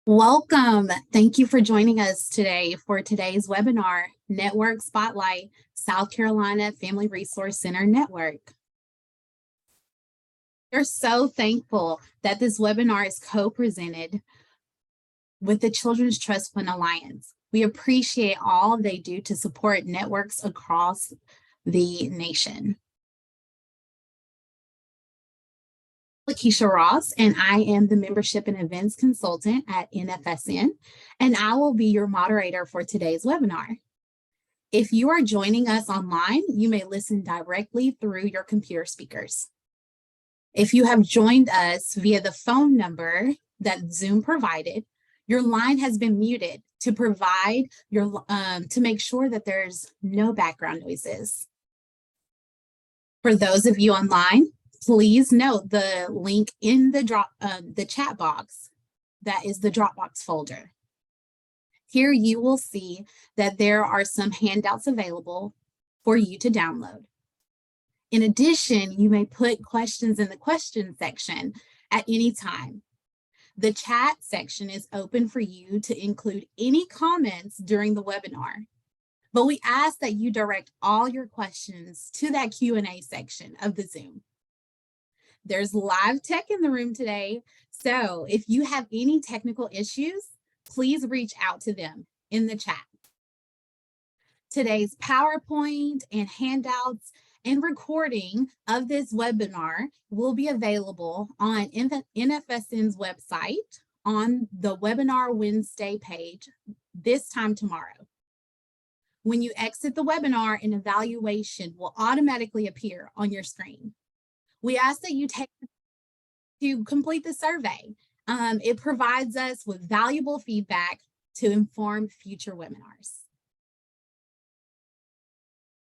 Welcome. Thank you for joining us today for today's webinar, Network Spotlight, South Carolina Family Resource Center Network. We're so thankful that this webinar is co-presented with the Children's Trust Fund Alliance. We appreciate all they do to support networks across the nation. Lakeisha Ross, and I am the Membership and Events Consultant at NFSN, and I will be your moderator for today's webinar. If you are joining us online, you may listen directly through your computer speakers. If you have joined us via the phone number that Zoom provided, your line has been muted to provide to make sure that there's no background noises. For those of you online, please note the link in the chat box. That is the Dropbox folder. Here you will see that there are some handouts available for you to download. In addition, you may put questions in the question section at any time. The chat section is open for you to include any comments during the webinar, but we ask that you direct all your questions to that Q&A section of the Zoom. There's live tech in the room today, so if you have any technical issues, please reach out to them in the chat. Today's PowerPoint and handouts and recording of this webinar will be available on NFSN's website on the Webinar Wednesday page this time tomorrow. When you exit the webinar, an evaluation will automatically appear on your screen. We ask that you take to complete the survey. It provides us with valuable feedback to inform future webinars.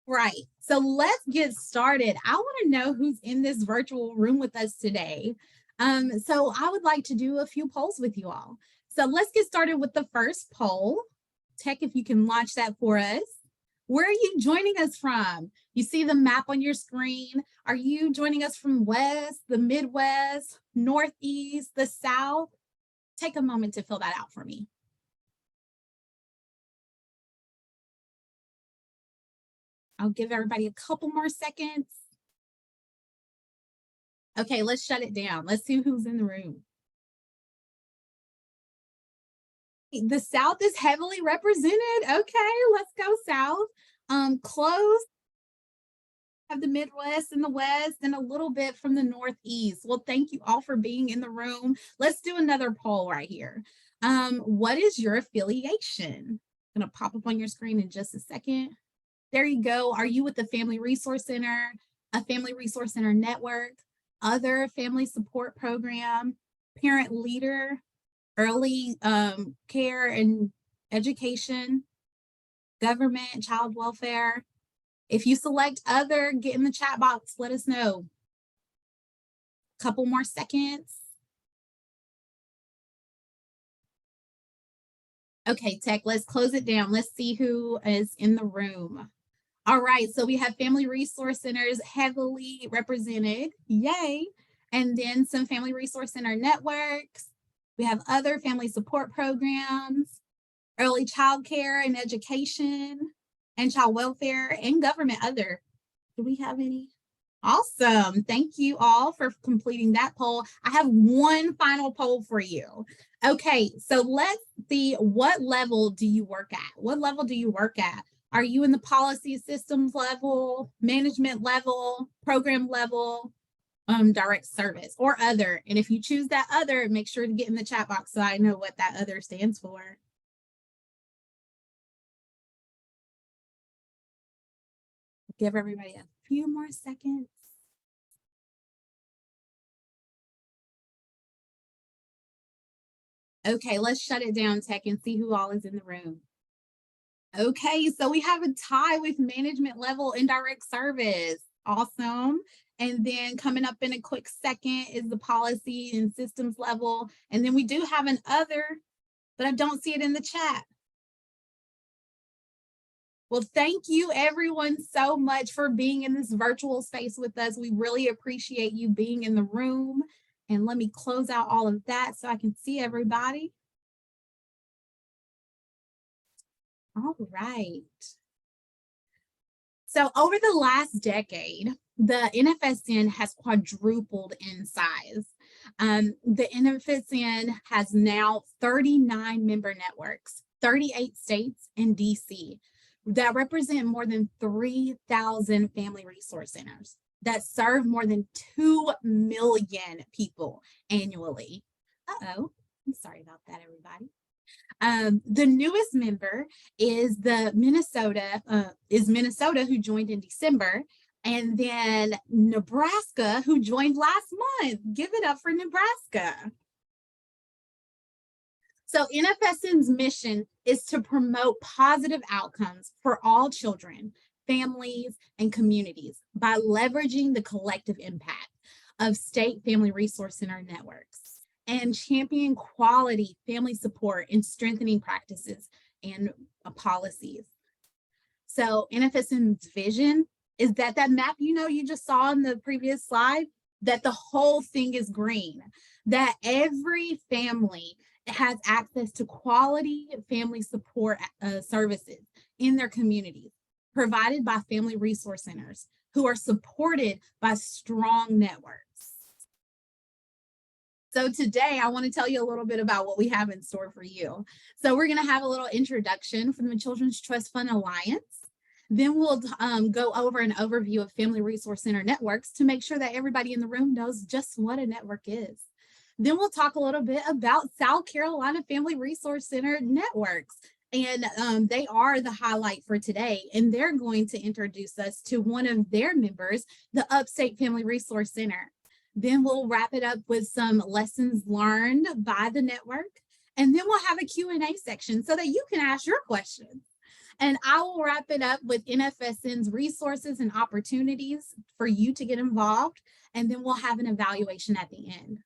Right, so let's get started. I want to know who's in this virtual room with us today. So I would like to do a few polls with you all. So let's get started with the first poll. Tech, if you can launch that for us. Where are you joining us from? You see the map on your screen. Are you joining us from West, the Midwest, Northeast, the South? Take a moment to fill that out for me. I'll give everybody a couple more seconds. Okay, let's shut it down. Let's see who's in the room. The South is heavily represented. Okay, let's go South. Close. Have the Midwest and the West and a little bit from the Northeast. Well, thank you all for being in the room. Let's do another poll right here. What is your affiliation? I'm gonna pop up on your screen in just a second. There you go. Are you with the Family Resource Center, a Family Resource Center network, other family support program, parent leader, early care and education, government, child welfare? If you select other, get in the chat box, let us know. Couple more seconds. Okay, Tech, let's close it down. Let's see who is in the room. All right, so we have Family Resource Centers heavily represented, yay. And then some Family Resource Center networks. We have other family support programs, early child care and education, and child welfare and government other. Do we have any? Awesome. Thank you all for completing that poll. I have one final poll for you. Okay, so let's see, what level do you work at? What level do you work at? Are you in the policy systems level, management level, program level, direct service, or other? And if you choose that other, make sure to get in the chat box so I know what that other stands for. Give everybody a few more seconds. Okay, let's shut it down, Tech, and see who all is in the room. Okay, so we have a tie with management level indirect service. Awesome. And then coming up in a quick second is the policy and systems level. And then we do have an other, but I don't see it in the chat. Well, thank you everyone so much for being in this virtual space with us. We really appreciate you being in the room. And let me close out all of that so I can see everybody. All right. So over the last decade, the NFSN has quadrupled in size. The NFSN has now 39 member networks, 38 states, and DC that represent more than 3,000 family resource centers that serve more than 2 million people annually. Uh-oh, I'm sorry about that, everybody. The newest member is Minnesota, who joined in December, and then Nebraska, who joined last month. Give it up for Nebraska. So NFSN's mission is to promote positive outcomes for all children, families, and communities by leveraging the collective impact of state family resource center networks and champion quality family support and strengthening practices and policies. So NFSN's vision is that map you just saw in the previous slide, that the whole thing is green, that every family has access to quality family support services in their communities, provided by family resource centers who are supported by strong networks. So today I want to tell you a little bit about what we have in store for you. So we're going to have a little introduction from the Children's Trust Fund Alliance. Then we'll go over an overview of Family Resource Center networks to make sure that everybody in the room knows just what a network is. Then we'll talk a little bit about South Carolina Family Resource Center networks. And they are the highlight for today. And they're going to introduce us to one of their members, the Upstate Family Resource Center. Then we'll wrap it up with some lessons learned by the network. And then we'll have a Q&A section so that you can ask your questions. And I will wrap it up with NFSN's resources and opportunities for you to get involved. And then we'll have an evaluation at the end.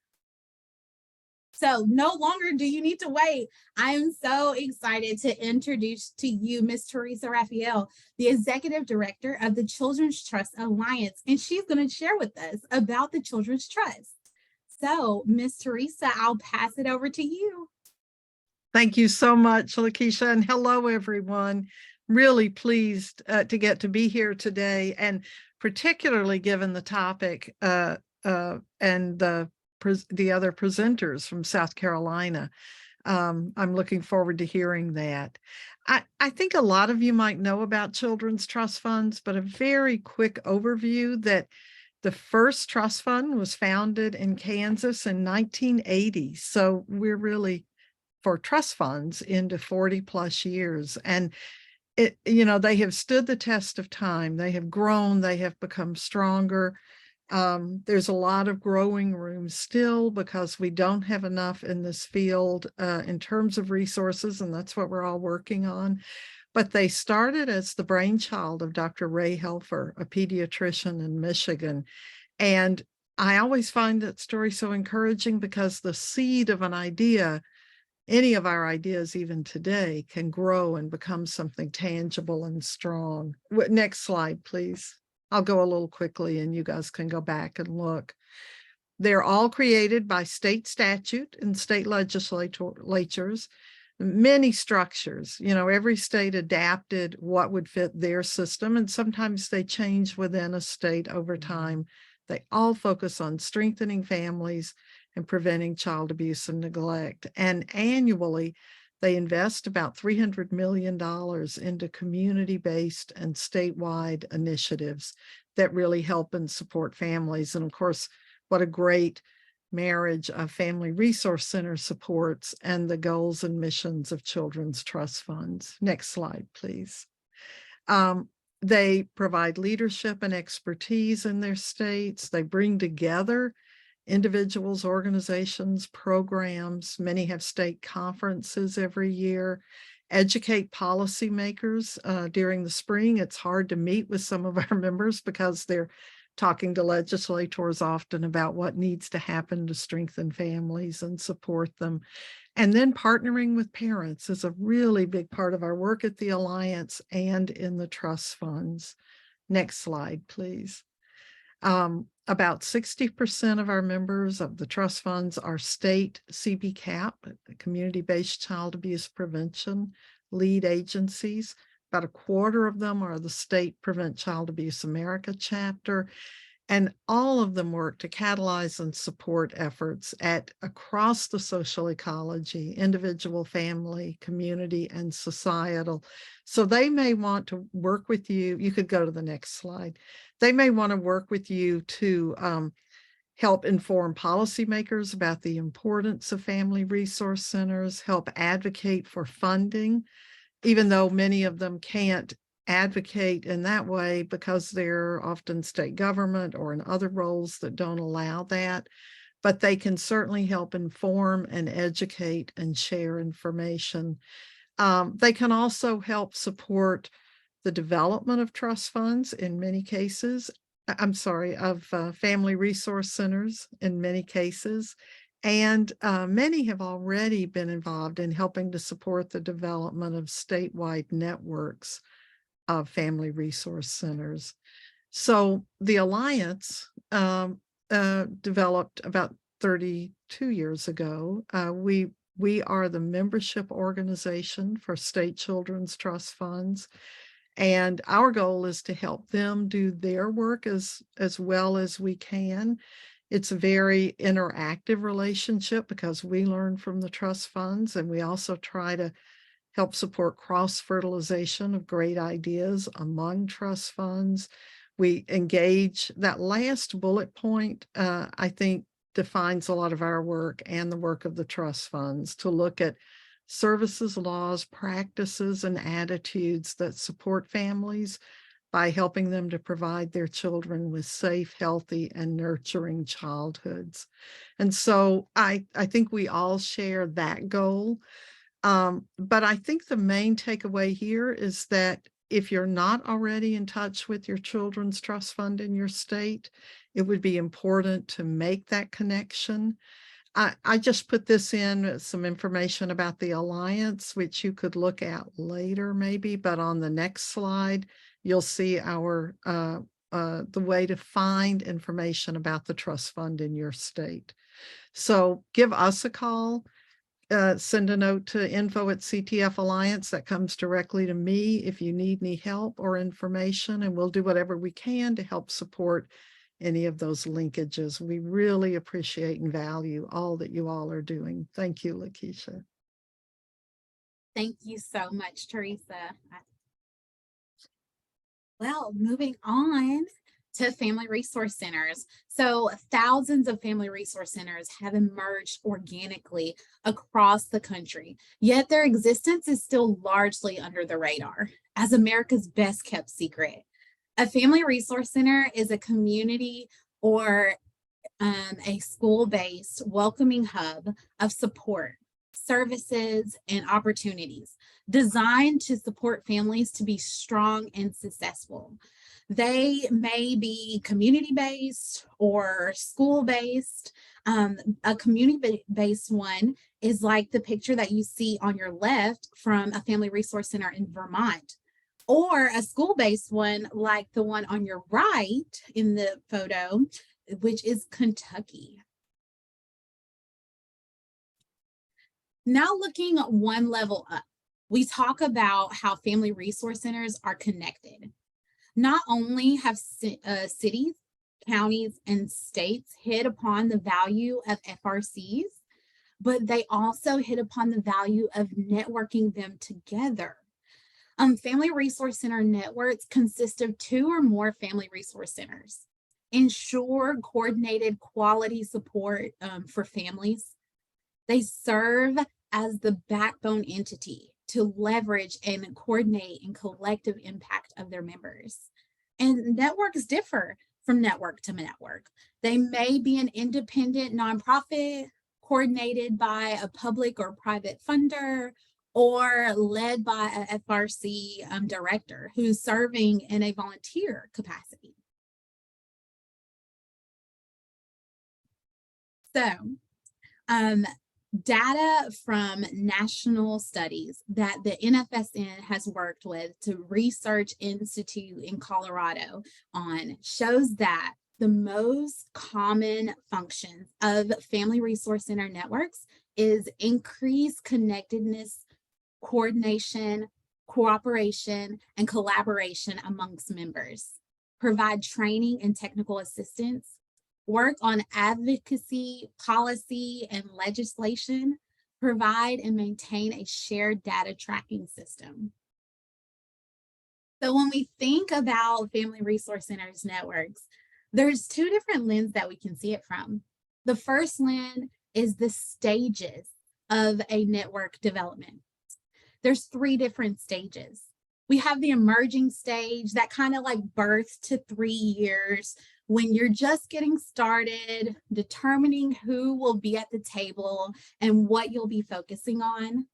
So no longer do you need to wait. I am so excited to introduce to you Ms. Teresa Raphael, the Executive Director of the Children's Trust Alliance, and she's going to share with us about the Children's Trust. So Ms. Teresa, I'll pass it over to you. Thank you so much, Lakeisha, and hello, everyone. Really pleased to get to be here today, and particularly given the topic and the other presenters from South Carolina. I'm looking forward to hearing that. I think a lot of you might know about children's trust funds, but a very quick overview that the first trust fund was founded in Kansas in 1980. So we're really for trust funds into 40 plus years. And they have stood the test of time. They have grown, they have become stronger. There's a lot of growing room still because we don't have enough in this field in terms of resources, and that's what we're all working on. But they started as the brainchild of Dr. Ray Helfer, a pediatrician in Michigan. And I always find that story so encouraging because the seed of an idea, any of our ideas even today, can grow and become something tangible and strong. Next slide, please. I'll go a little quickly and you guys can go back and look. They're all created by state statute and state legislatures, many structures. Every state adapted what would fit their system, and sometimes they change within a state over time. They all focus on strengthening families and preventing child abuse and neglect. And annually, they invest about $300 million into community-based and statewide initiatives that really help and support families. And of course, what a great marriage of Family Resource Center supports and the goals and missions of Children's Trust Funds. Next slide, please. They provide leadership and expertise in their states. They bring together individuals, organizations, programs. Many have state conferences every year, educate policymakers during the spring. It's hard to meet with some of our members because they're talking to legislators often about what needs to happen to strengthen families and support them. And then partnering with parents is a really big part of our work at the Alliance and in the trust funds. Next slide, please. About 60% of our members of the trust funds are state CBCAP, community-based child abuse prevention lead agencies. About a quarter of them are the state Prevent Child Abuse America chapter, and all of them work to catalyze and support efforts at across the social ecology, individual, family, community, and societal. So they may want to work with you. You could go to the next slide. They may want to work with you to help inform policymakers about the importance of family resource centers, help advocate for funding, even though many of them can't advocate in that way because they're often state government or in other roles that don't allow that. But they can certainly help inform and educate and share information. They can also help support the development of trust funds in many cases. I'm sorry, of family resource centers in many cases. And many have already been involved in helping to support the development of statewide networks of family resource centers. So the Alliance developed about 32 years ago. We are the membership organization for state children's trust funds. And our goal is to help them do their work as well as we can. It's a very interactive relationship because we learn from the trust funds, and we also try to help support cross-fertilization of great ideas among trust funds. We engage. That last bullet point, I think, defines a lot of our work and the work of the trust funds, to look at services, laws, practices, and attitudes that support families by helping them to provide their children with safe, healthy, and nurturing childhoods. And so I think we all share that goal. But I think the main takeaway here is that if you're not already in touch with your children's trust fund in your state, it would be important to make that connection. I just put this in some information about the Alliance, which you could look at later maybe, but on the next slide, you'll see our the way to find information about the trust fund in your state. So give us a call, send a note to info@CTF Alliance. That comes directly to me if you need any help or information, and we'll do whatever we can to help support any of those linkages. We really appreciate and value all that you all are doing. Thank you, Lakeisha. Thank you so much, Teresa. Well, moving on to family resource centers. So thousands of family resource centers have emerged organically across the country, yet their existence is still largely under the radar as America's best kept secret. A family resource center is a community or a school-based welcoming hub of support, services, and opportunities designed to support families to be strong and successful. They may be community-based or school-based. A community-based one is like the picture that you see on your left from a family resource center in Vermont, or a school-based one like the one on your right in the photo, which is Kentucky. Now looking one level up, we talk about how family resource centers are connected. Not only have cities, counties, and states hit upon the value of FRCs, but they also hit upon the value of networking them together. Family resource center networks consist of 2 or more family resource centers. Ensure coordinated quality support for families. They serve as the backbone entity to leverage and coordinate and collective impact of their members. And networks differ from network to network. They may be an independent nonprofit coordinated by a public or private funder, or led by a FRC director who's serving in a volunteer capacity. So, data from national studies that the NFSN has worked with to Research Institute in Colorado on shows that the most common functions of family resource center networks is increased connectedness coordination, cooperation, and collaboration amongst members, provide training and technical assistance, work on advocacy, policy, and legislation, provide and maintain a shared data tracking system. So when we think about Family Resource Centers networks, there's two different lenses that we can see it from. The first lens is the stages of a network development. There's 3 different stages. We have the emerging stage, that kind of like birth to 3 years, when you're just getting started, determining who will be at the table and what you'll be focusing on.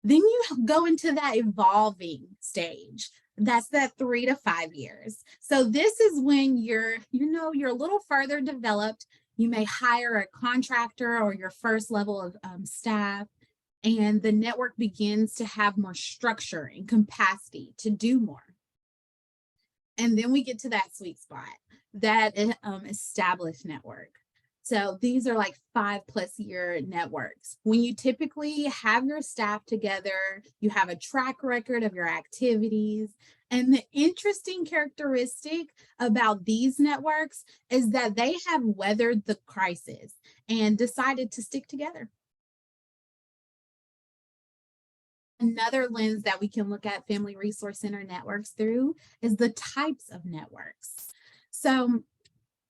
Then you go into that evolving stage. That's that 3 to 5 years. So this is when you're a little further developed. You may hire a contractor or your first level of staff, and the network begins to have more structure and capacity to do more. And then we get to that sweet spot, that established network. So these are like 5+ year networks. When you typically have your staff together, you have a track record of your activities. And the interesting characteristic about these networks is that they have weathered the crisis and decided to stick together. Another lens that we can look at Family Resource Center networks through is the types of networks. So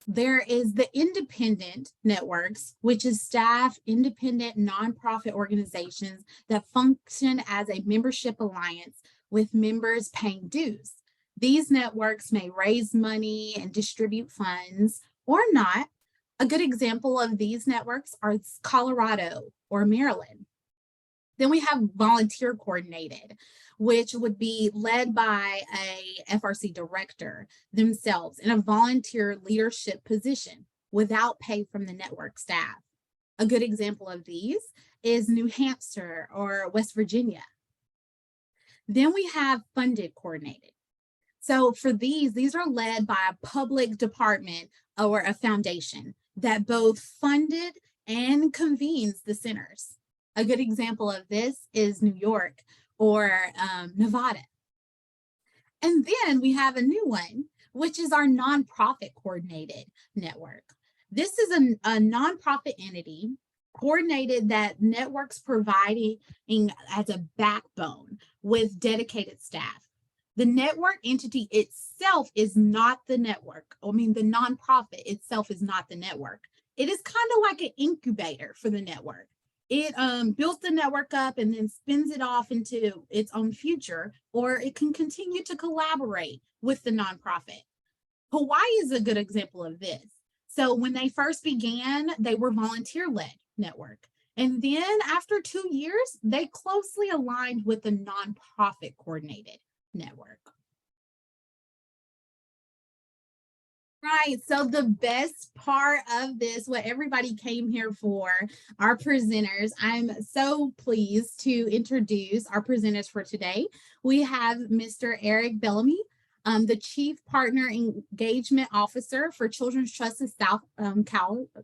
there is the independent networks, which is staff independent nonprofit organizations that function as a membership alliance with members paying dues. These networks may raise money and distribute funds or not. A good example of these networks are Colorado or Maryland. Then we have volunteer coordinated, which would be led by a FRC director themselves in a volunteer leadership position without pay from the network staff. A good example of these is New Hampshire or West Virginia. Then we have funded coordinated. So for these are led by a public department or a foundation that both funded and convenes the centers. A good example of this is New York or Nevada. And then we have a new one, which is our nonprofit coordinated network. This is a nonprofit entity coordinated that networks providing as a backbone with dedicated staff. The network entity itself is not the network. I mean, the nonprofit itself is not the network. It is kind of like an incubator for the network. It builds the network up and then spins it off into its own future, or it can continue to collaborate with the nonprofit. Hawaii is a good example of this. So when they first began, they were volunteer-led network. And then after 2 years, they closely aligned with the nonprofit coordinated network. Right. So the best part of this, what everybody came here for, our presenters. I'm so pleased to introduce our presenters for today. We have Mr. Eric Bellamy, the Chief Partner Engagement Officer for Children's Trust of South Carolina.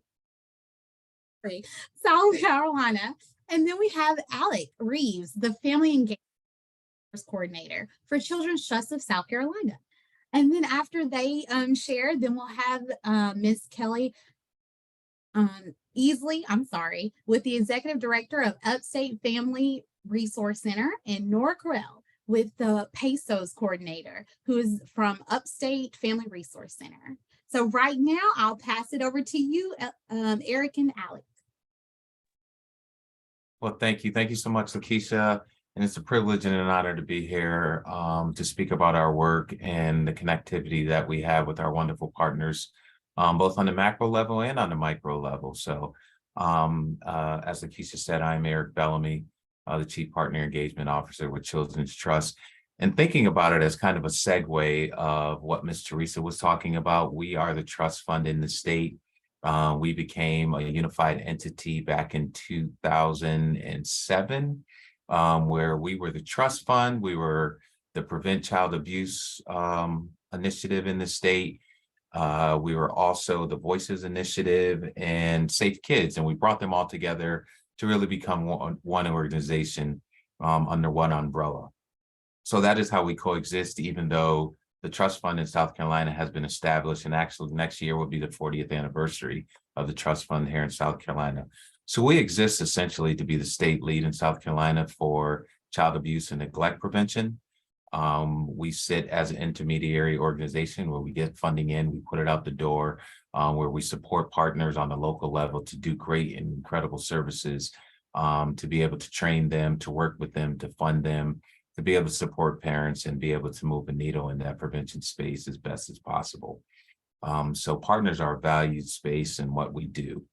And then we have Alec Reeves, the Family Engagement Coordinator for Children's Trust of South Carolina. And then after they share, then we'll have Ms. Kelly Easley, with the Executive Director of Upstate Family Resource Center, and Nora Carell with the PESOS Coordinator, who is from Upstate Family Resource Center. So right now, I'll pass it over to you, Eric and Alec. Well, thank you. Thank you so much, Lakeisha. And it's a privilege and an honor to be here to speak about our work and the connectivity that we have with our wonderful partners, both on the macro level and on the micro level. So as Lakeisha said, I'm Eric Bellamy, the Chief Partner Engagement Officer with Children's Trust. And thinking about it as kind of a segue of what Ms. Teresa was talking about, we are the trust fund in the state. We became a unified entity back in 2007. Where we were the trust fund, we were the Prevent Child Abuse initiative in the state. We were also the Voices Initiative and Safe Kids, and we brought them all together to really become one organization. under one umbrella. So that is how we coexist, even though the trust fund in South Carolina has been established, and actually next year will be the 40th anniversary of the trust fund here in South Carolina. So we exist essentially to be the state lead in South Carolina for child abuse and neglect prevention. We sit as an intermediary organization where we get funding in, we put it out the door, where we support partners on the local level to do great and incredible services, to be able to train them, to work with them, to fund them, to be able to support parents and be able to move a needle in that prevention space as best as possible. So partners are a valued space in what we do.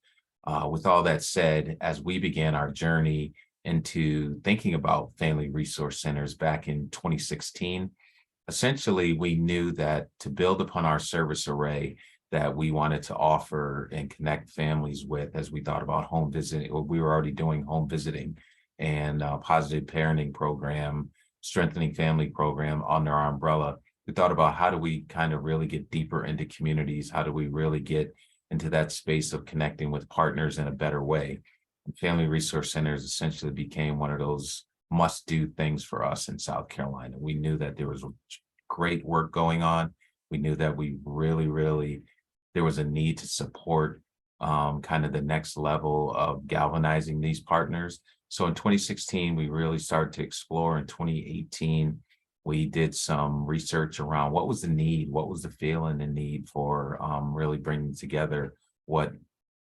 With all that said, as we began our journey into thinking about family resource centers back in 2016, essentially we knew that to build upon our service array that we wanted to offer and connect families with, as we thought about home visiting, or we were already doing home visiting and positive parenting program, strengthening family program under our umbrella. We thought about how do we kind of really get deeper into communities? How do we really get into that space of connecting with partners in a better way? And family resource centers essentially became one of those must-do things for us in South Carolina. We knew that there was great work going on. We knew that we really, there was a need to support kind of the next level of galvanizing these partners. So in 2016, we really started to explore. In 2018, we did some research around what was the need, what was the feeling and need for really bringing together what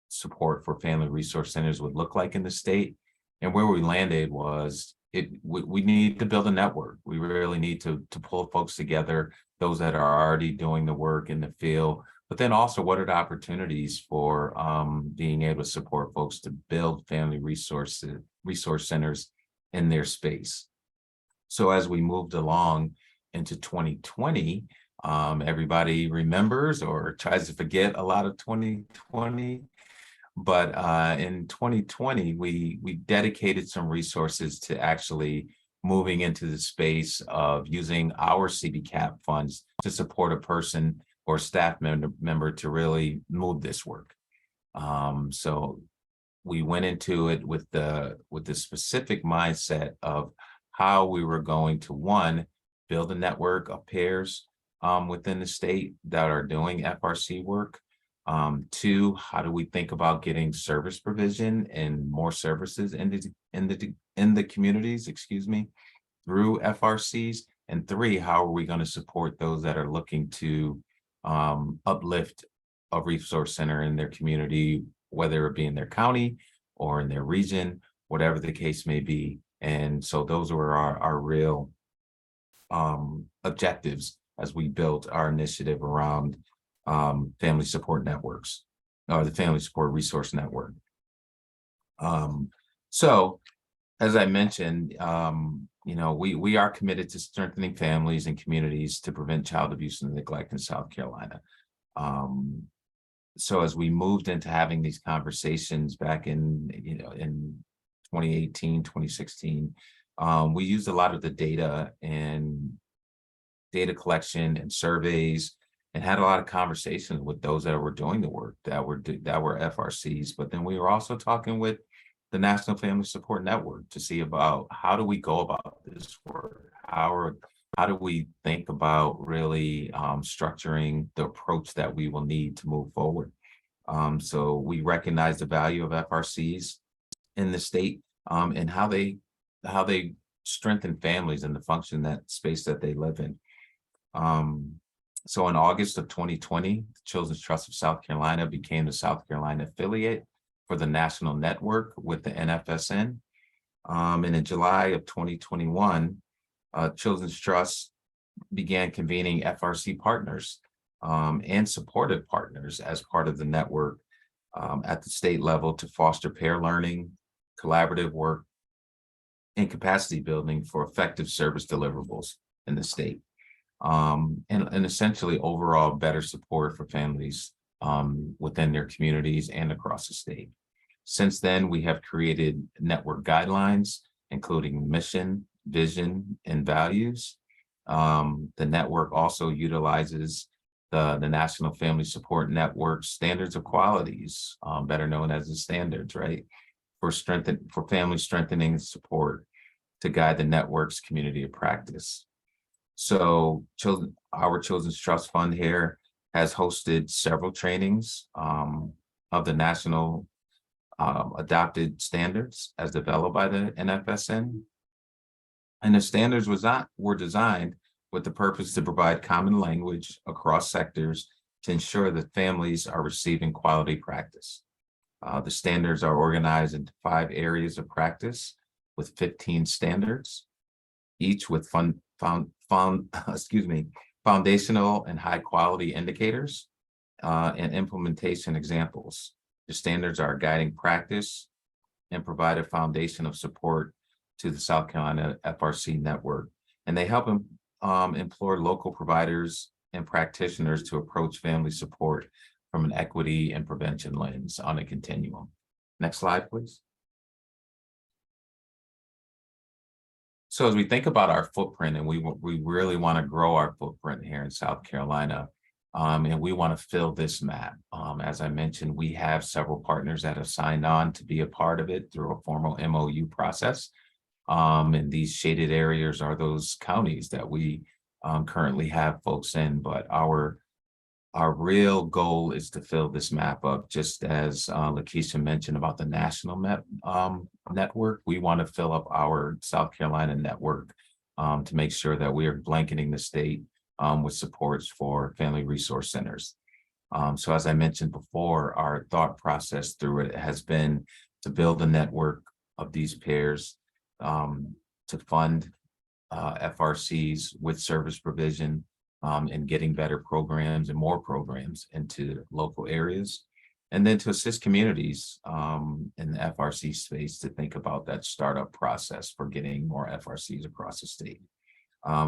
support for family resource centers would look like in the state. And where we landed was we need to build a network. We really need to pull folks together, those that are already doing the work in the field, but then also what are the opportunities for being able to support folks to build family resource centers in their space. So as we moved along into 2020, everybody remembers or tries to forget a lot of 2020. But in 2020, we dedicated some resources to actually moving into the space of using our CDCAP funds to support a person or staff member to really move this work. So we went into it with the specific mindset of how we were going to, one, build a network of peers within the state that are doing FRC work. Two, how do we think about getting service provision and more services in the communities, through FRCs? And three, how are we going to support those that are looking to uplift a resource center in their community, whether it be in their county or in their region, whatever the case may be. And so those were our real objectives as we built our initiative around family support networks, or the Family Support Resource Network. So as I mentioned, we are committed to strengthening families and communities to prevent child abuse and neglect in South Carolina. So as we moved into having these conversations back in 2018, 2016, we used a lot of the data and data collection and surveys, and had a lot of conversations with those that were doing the work that were FRCs. But then we were also talking with the National Family Support Network to see about how do we go about this work? How do we think about really structuring the approach that we will need to move forward? So we recognize the value of FRCs in the state and how they strengthen families and the function, that space that they live in. So in August of 2020, the Children's Trust of South Carolina became the South Carolina affiliate for the national network with the NFSN. And in July of 2021, Children's Trust began convening FRC partners and supportive partners as part of the network at the state level to foster peer learning, collaborative work, and capacity building for effective service deliverables in the state. And essentially overall better support for families within their communities and across the state. Since then, we have created network guidelines, including mission, vision, and values. The network also utilizes the National Family Support Network standards of qualities, better known as the standards, right? For family strengthening support, to guide the network's community of practice. So our Children's Trust Fund here has hosted several trainings of the national adopted standards as developed by the NFSN. And the standards were designed with the purpose to provide common language across sectors to ensure that families are receiving quality practice. The standards are organized into 5 areas of practice with 15 standards, each with foundational and high quality indicators and implementation examples. The standards are guiding practice and provide a foundation of support to the South Carolina FRC network. And they help implore local providers and practitioners to approach family support from an equity and prevention lens on a continuum. Next slide, please. So as we think about our footprint, and we really want to grow our footprint here in South Carolina, and we want to fill this map. As I mentioned, we have several partners that have signed on to be a part of it through a formal MOU process. And these shaded areas are those counties that we currently have folks in, but our real goal is to fill this map up, just as Lakeisha mentioned about the national network. We want to fill up our South Carolina network to make sure that we are blanketing the state with supports for family resource centers. So as I mentioned before, our thought process through it has been to build a network of these pairs to fund FRCs with service provision and getting better programs and more programs into local areas, and then to assist communities in the FRC space to think about that startup process for getting more FRCs across the state.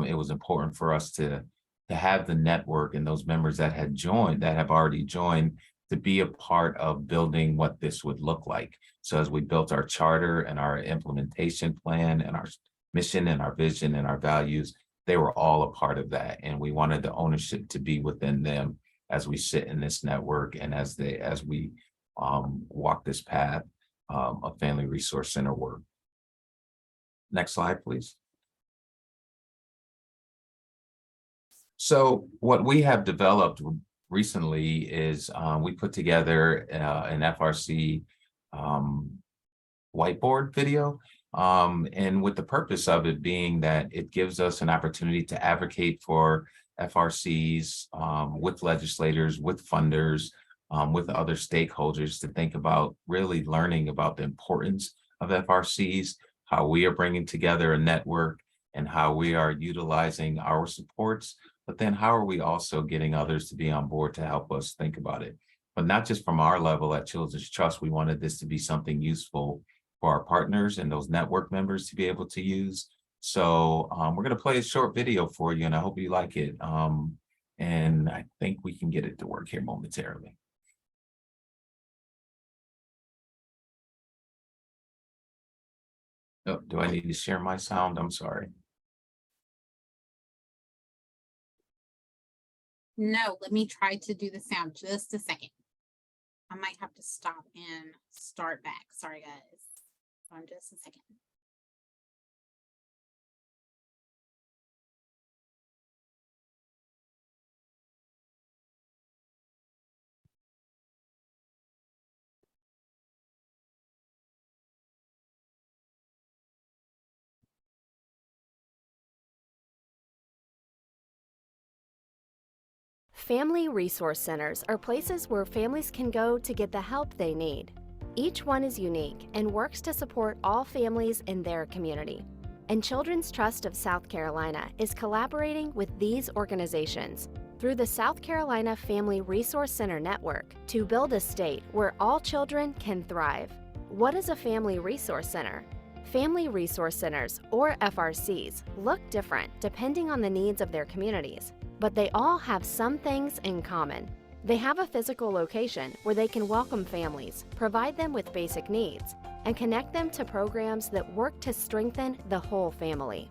It was important for us to have the network and those members that have already joined, to be a part of building what this would look like. So as we built our charter and our implementation plan and our mission and our vision and our values, they were all a part of that. And we wanted the ownership to be within them as we sit in this network and as we walk this path of family resource center work. Next slide, please. So what we have developed recently is we put together an FRC whiteboard video. And with the purpose of it being that it gives us an opportunity to advocate for FRCs with legislators, with funders, with other stakeholders, to think about really learning about the importance of FRCs, how we are bringing together a network and how we are utilizing our supports, but then how are we also getting others to be on board to help us think about it. But not just from our level at Children's Trust, we wanted this to be something useful for our partners and those network members to be able to use. So we're going to play a short video for you, and I hope you like it. And I think we can get it to work here momentarily. Oh, do I need to share my sound? I'm sorry. No, let me try to do the sound just a second. I might have to stop and start back. Sorry, guys. On just a second. Family resource centers are places where families can go to get the help they need. Each one is unique and works to support all families in their community. And Children's Trust of South Carolina is collaborating with these organizations through the South Carolina Family Resource Center Network to build a state where all children can thrive. What is a family resource center? Family resource centers, or FRCs, look different depending on the needs of their communities, but they all have some things in common. They have a physical location where they can welcome families, provide them with basic needs, and connect them to programs that work to strengthen the whole family.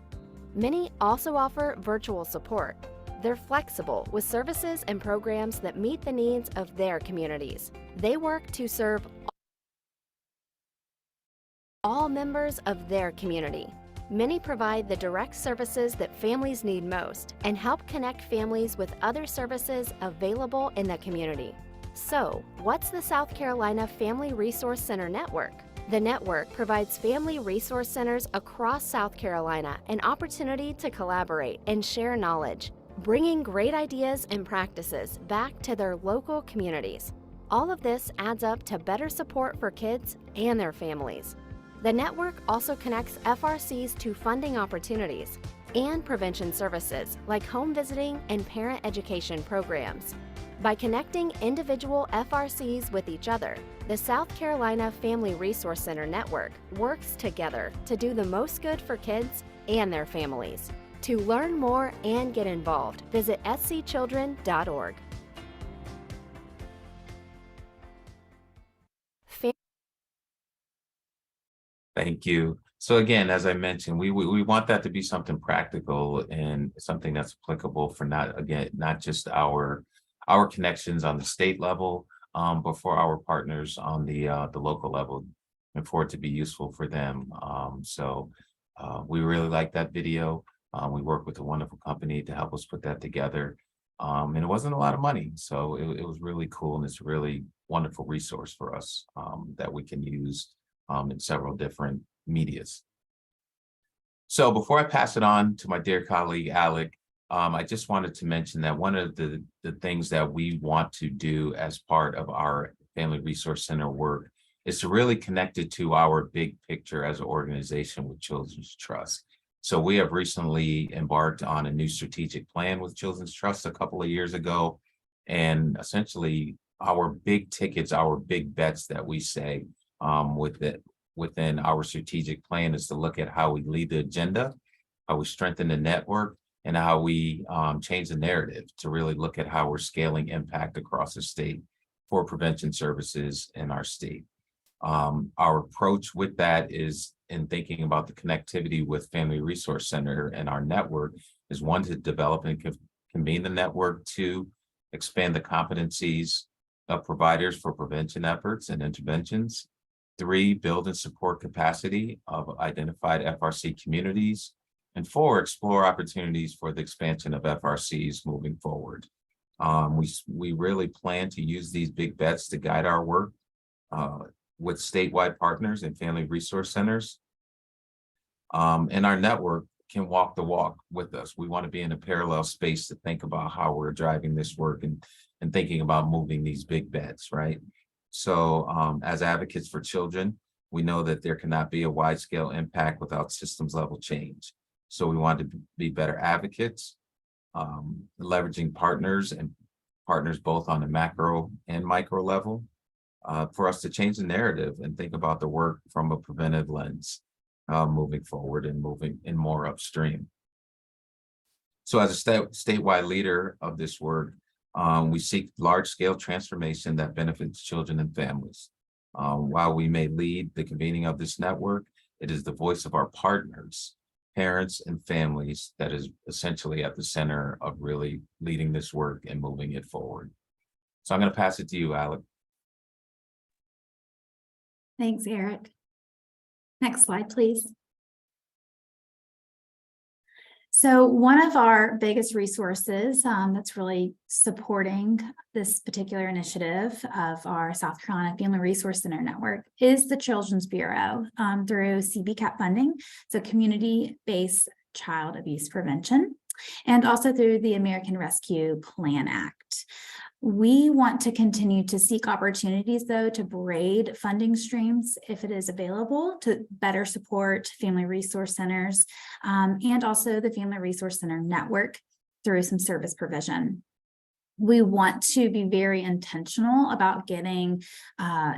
Many also offer virtual support. They're flexible with services and programs that meet the needs of their communities. They work to serve all members of their community. Many provide the direct services that families need most and help connect families with other services available in the community. So, what's the South Carolina Family Resource Center Network? The network provides family resource centers across South Carolina an opportunity to collaborate and share knowledge, bringing great ideas and practices back to their local communities. All of this adds up to better support for kids and their families. The network also connects FRCs to funding opportunities and prevention services like home visiting and parent education programs. By connecting individual FRCs with each other, the South Carolina Family Resource Center Network works together to do the most good for kids and their families. To learn more and get involved, visit scchildren.org. Thank you. So again, as I mentioned, we want that to be something practical and something that's applicable for not just our connections on the state level, but for our partners on the local level, and for it to be useful for them. We really like that video. We worked with a wonderful company to help us put that together. And it wasn't a lot of money, so it was really cool, and it's a really wonderful resource for us that we can use in several different medias. So before I pass it on to my dear colleague, Alec, I just wanted to mention that one of the things that we want to do as part of our Family Resource Center work is to really connect it to our big picture as an organization with Children's Trust. So we have recently embarked on a new strategic plan with Children's Trust a couple of years ago. And essentially our big tickets, our big bets that we say within our strategic plan is to look at how we lead the agenda, how we strengthen the network, and how we change the narrative to really look at how we're scaling impact across the state for prevention services in our state. Our approach with that is in thinking about the connectivity with Family Resource Center and our network is one, to develop and convene the network, two, expand the competencies of providers for prevention efforts and interventions, three, build and support capacity of identified FRC communities, and four, explore opportunities for the expansion of FRCs moving forward. We really plan to use these big bets to guide our work with statewide partners and family resource centers. And our network can walk the walk with us. We want to be in a parallel space to think about how we're driving this work and thinking about moving these big bets, right? So as advocates for children, we know that there cannot be a wide-scale impact without systems level change. So we want to be better advocates, leveraging partners both on the macro and micro level for us to change the narrative and think about the work from a preventive lens moving forward and moving in more upstream. So as a statewide leader of this work, we seek large-scale transformation that benefits children and families. While we may lead the convening of this network, it is the voice of our partners, parents, and families that is essentially at the center of really leading this work and moving it forward. So I'm going to pass it to you, Alec. Thanks, Eric. Next slide, please. So one of our biggest resources that's really supporting this particular initiative of our South Carolina Family Resource Center Network is the Children's Bureau through CBCAP funding, so Community-Based Child Abuse Prevention, and also through the American Rescue Plan Act. We want to continue to seek opportunities, though, to braid funding streams if it is available to better support family resource centers and also the Family Resource Center Network through some service provision. We want to be very intentional about getting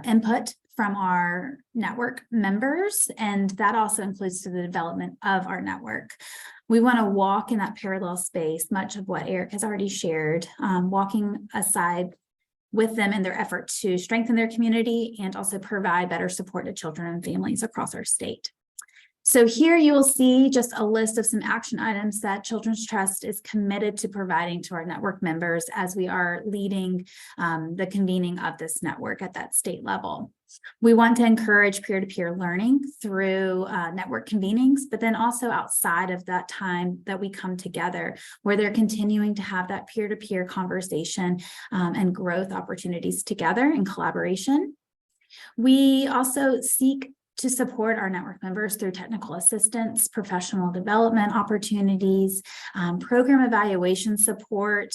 input from our network members, and that also includes the development of our network. We want to walk in that parallel space, much of what Eric has already shared, walking aside with them in their effort to strengthen their community and also provide better support to children and families across our state. So here you will see just a list of some action items that Children's Trust is committed to providing to our network members as we are leading the convening of this network at that state level. We want to encourage peer-to-peer learning through network convenings, but then also outside of that time that we come together, where they're continuing to have that peer-to-peer conversation and growth opportunities together in collaboration. We also seek to support our network members through technical assistance, professional development opportunities, program evaluation support,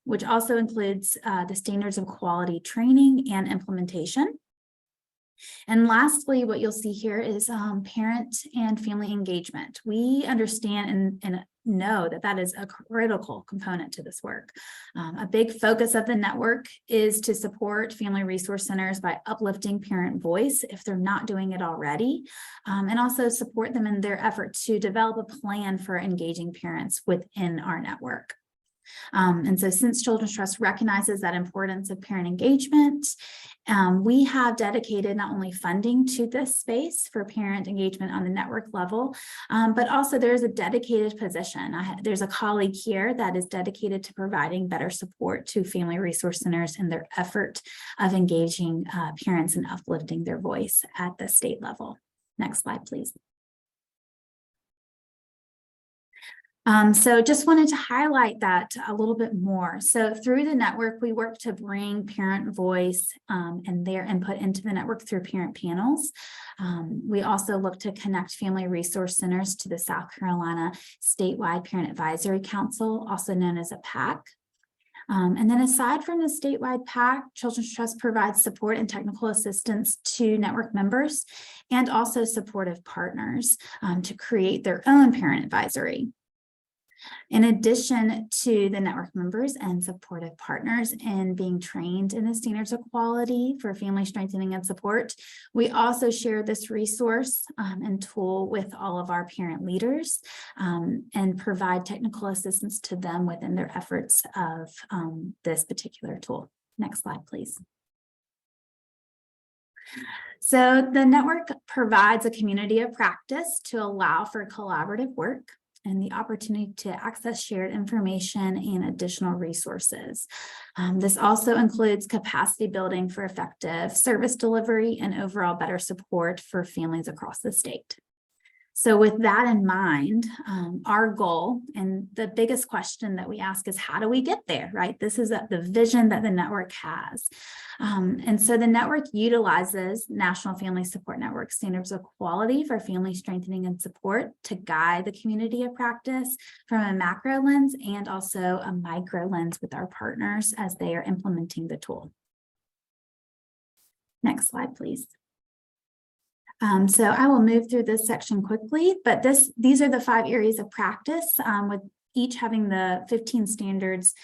which also includes the standards of quality training and implementation. And lastly, what you'll see here is parent and family engagement. We understand and know that that is a critical component to this work. A big focus of the network is to support family resource centers by uplifting parent voice if they're not doing it already, and also support them in their effort to develop a plan for engaging parents within our network. And so since Children's Trust recognizes that importance of parent engagement, we have dedicated not only funding to this space for parent engagement on the network level, but also there's a dedicated position. There's a colleague here that is dedicated to providing better support to family resource centers in their effort of engaging parents and uplifting their voice at the state level. Next slide, please. So just wanted to highlight that a little bit more. So through the network, we work to bring parent voice and their input into the network through parent panels. We also look to connect family resource centers to the South Carolina Statewide Parent Advisory Council, also known as a PAC. And then aside from the statewide PAC, Children's Trust provides support and technical assistance to network members and also supportive partners to create their own parent advisory. In addition to the network members and supportive partners in being trained in the standards of quality for family strengthening and support, we also share this resource and tool with all of our parent leaders and provide technical assistance to them within their efforts of this particular tool. Next slide, please. So the network provides a community of practice to allow for collaborative work and the opportunity to access shared information and additional resources. This also includes capacity building for effective service delivery and overall better support for families across the state. So with that in mind, our goal and the biggest question that we ask is, how do we get there, right? This is the vision that the network has. And so the network utilizes National Family Support Network standards of quality for family strengthening and support to guide the community of practice from a macro lens and also a micro lens with our partners as they are implementing the tool. Next slide, please. So I will move through this section quickly, but these are the 5 areas of practice with each having the 15 standards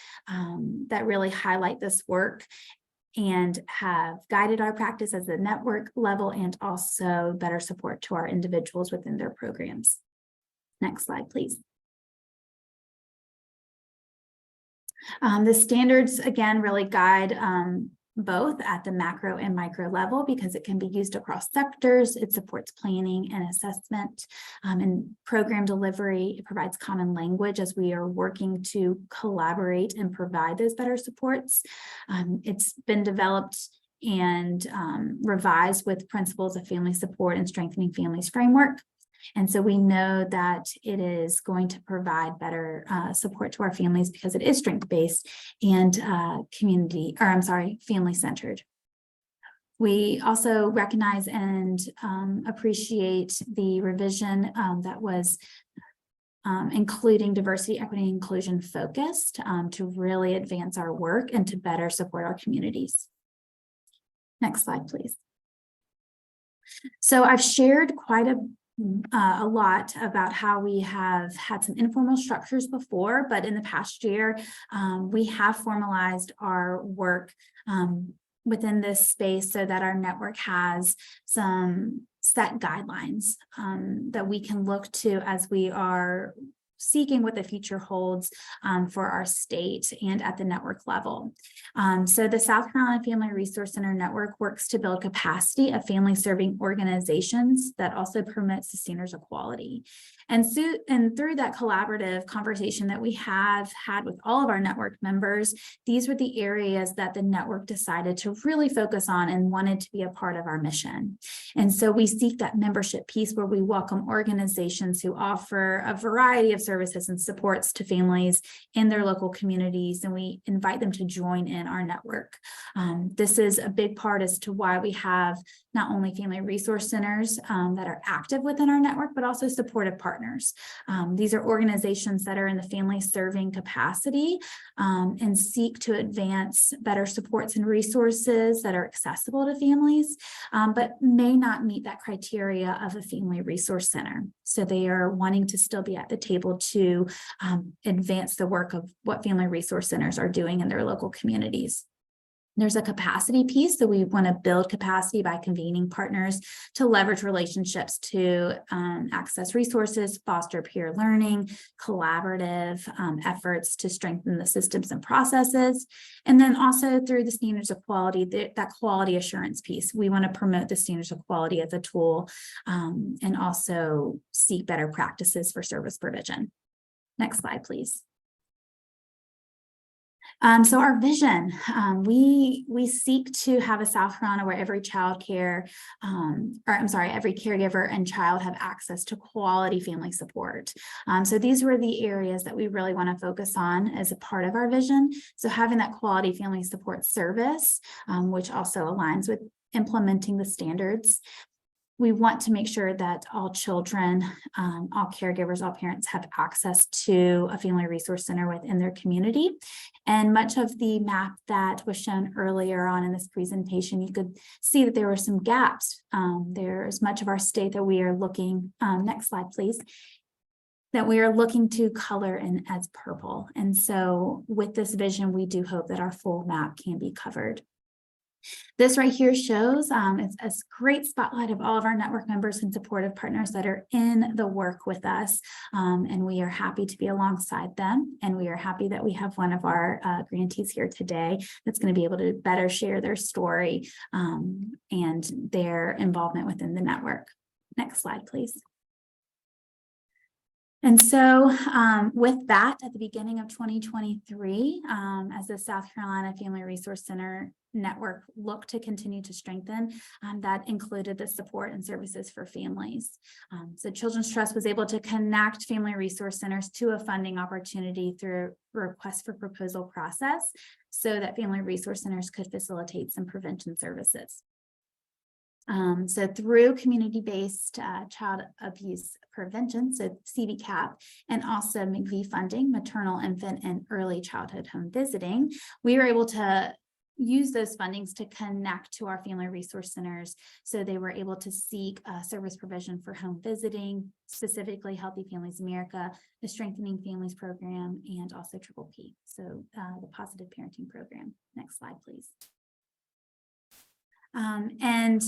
that really highlight this work and have guided our practice as a network level and also better support to our individuals within their programs. Next slide, please. The standards, again, really guide both at the macro and micro level because it can be used across sectors. It supports planning and assessment and program delivery. It provides common language as we are working to collaborate and provide those better supports. It's been developed and revised with principles of family support and strengthening families framework. And so we know that it is going to provide better support to our families because it is strength-based and family-centered. We also recognize and appreciate the revision that was including diversity, equity, and inclusion focused to really advance our work and to better support our communities. Next slide, please. So I've shared quite a lot about how we have had some informal structures before, but in the past year, we have formalized our work within this space so that our network has some set guidelines that we can look to as we are seeking what the future holds for our state and at the network level. So the South Carolina Family Resource Center Network works to build capacity of family serving organizations that also promotes the standards of quality. And through that collaborative conversation that we have had with all of our network members, these were the areas that the network decided to really focus on and wanted to be a part of our mission. And so we seek that membership piece where we welcome organizations who offer a variety of services and supports to families in their local communities, and we invite them to join in our network. This is a big part as to why we have not only family resource centers that are active within our network, but also supportive partners. These are organizations that are in the family serving capacity and seek to advance better supports and resources that are accessible to families, but may not meet that criteria of a family resource center. So they are wanting to still be at the table to advance the work of what family resource centers are doing in their local communities. There's a capacity piece, so we want to build capacity by convening partners to leverage relationships to access resources, foster peer learning, collaborative efforts to strengthen the systems and processes. And then also through the standards of quality, that quality assurance piece, we want to promote the standards of quality as a tool and also seek better practices for service provision. Next slide, please. So our vision, we seek to have a South Carolina where every every caregiver and child have access to quality family support. So these were the areas that we really want to focus on as a part of our vision. So having that quality family support service, which also aligns with implementing the standards. We want to make sure that all children, all caregivers, all parents have access to a family resource center within their community. And much of the map that was shown earlier on in this presentation, you could see that there were some gaps. There's much of our state that we are looking, next slide, please, that we are looking to color in as purple. And so with this vision, we do hope that our full map can be covered. This right here shows it's a great spotlight of all of our network members and supportive partners that are in the work with us. And we are happy to be alongside them. And we are happy that we have one of our grantees here today that's going to be able to better share their story and their involvement within the network. Next slide, please. And so with that, at the beginning of 2023, as the South Carolina Family Resource Center network looked to continue to strengthen, that included the support and services for families. So Children's Trust was able to connect family resource centers to a funding opportunity through a request for proposal process so that family resource centers could facilitate some prevention services. So through community-based child abuse prevention, so CBCAP, and also McVie funding, maternal, infant, and early childhood home visiting, we were able to use those fundings to connect to our family resource centers. So they were able to seek service provision for home visiting, specifically Healthy Families America, the Strengthening Families Program, and also Triple P, so the Positive Parenting Program. Next slide, please. And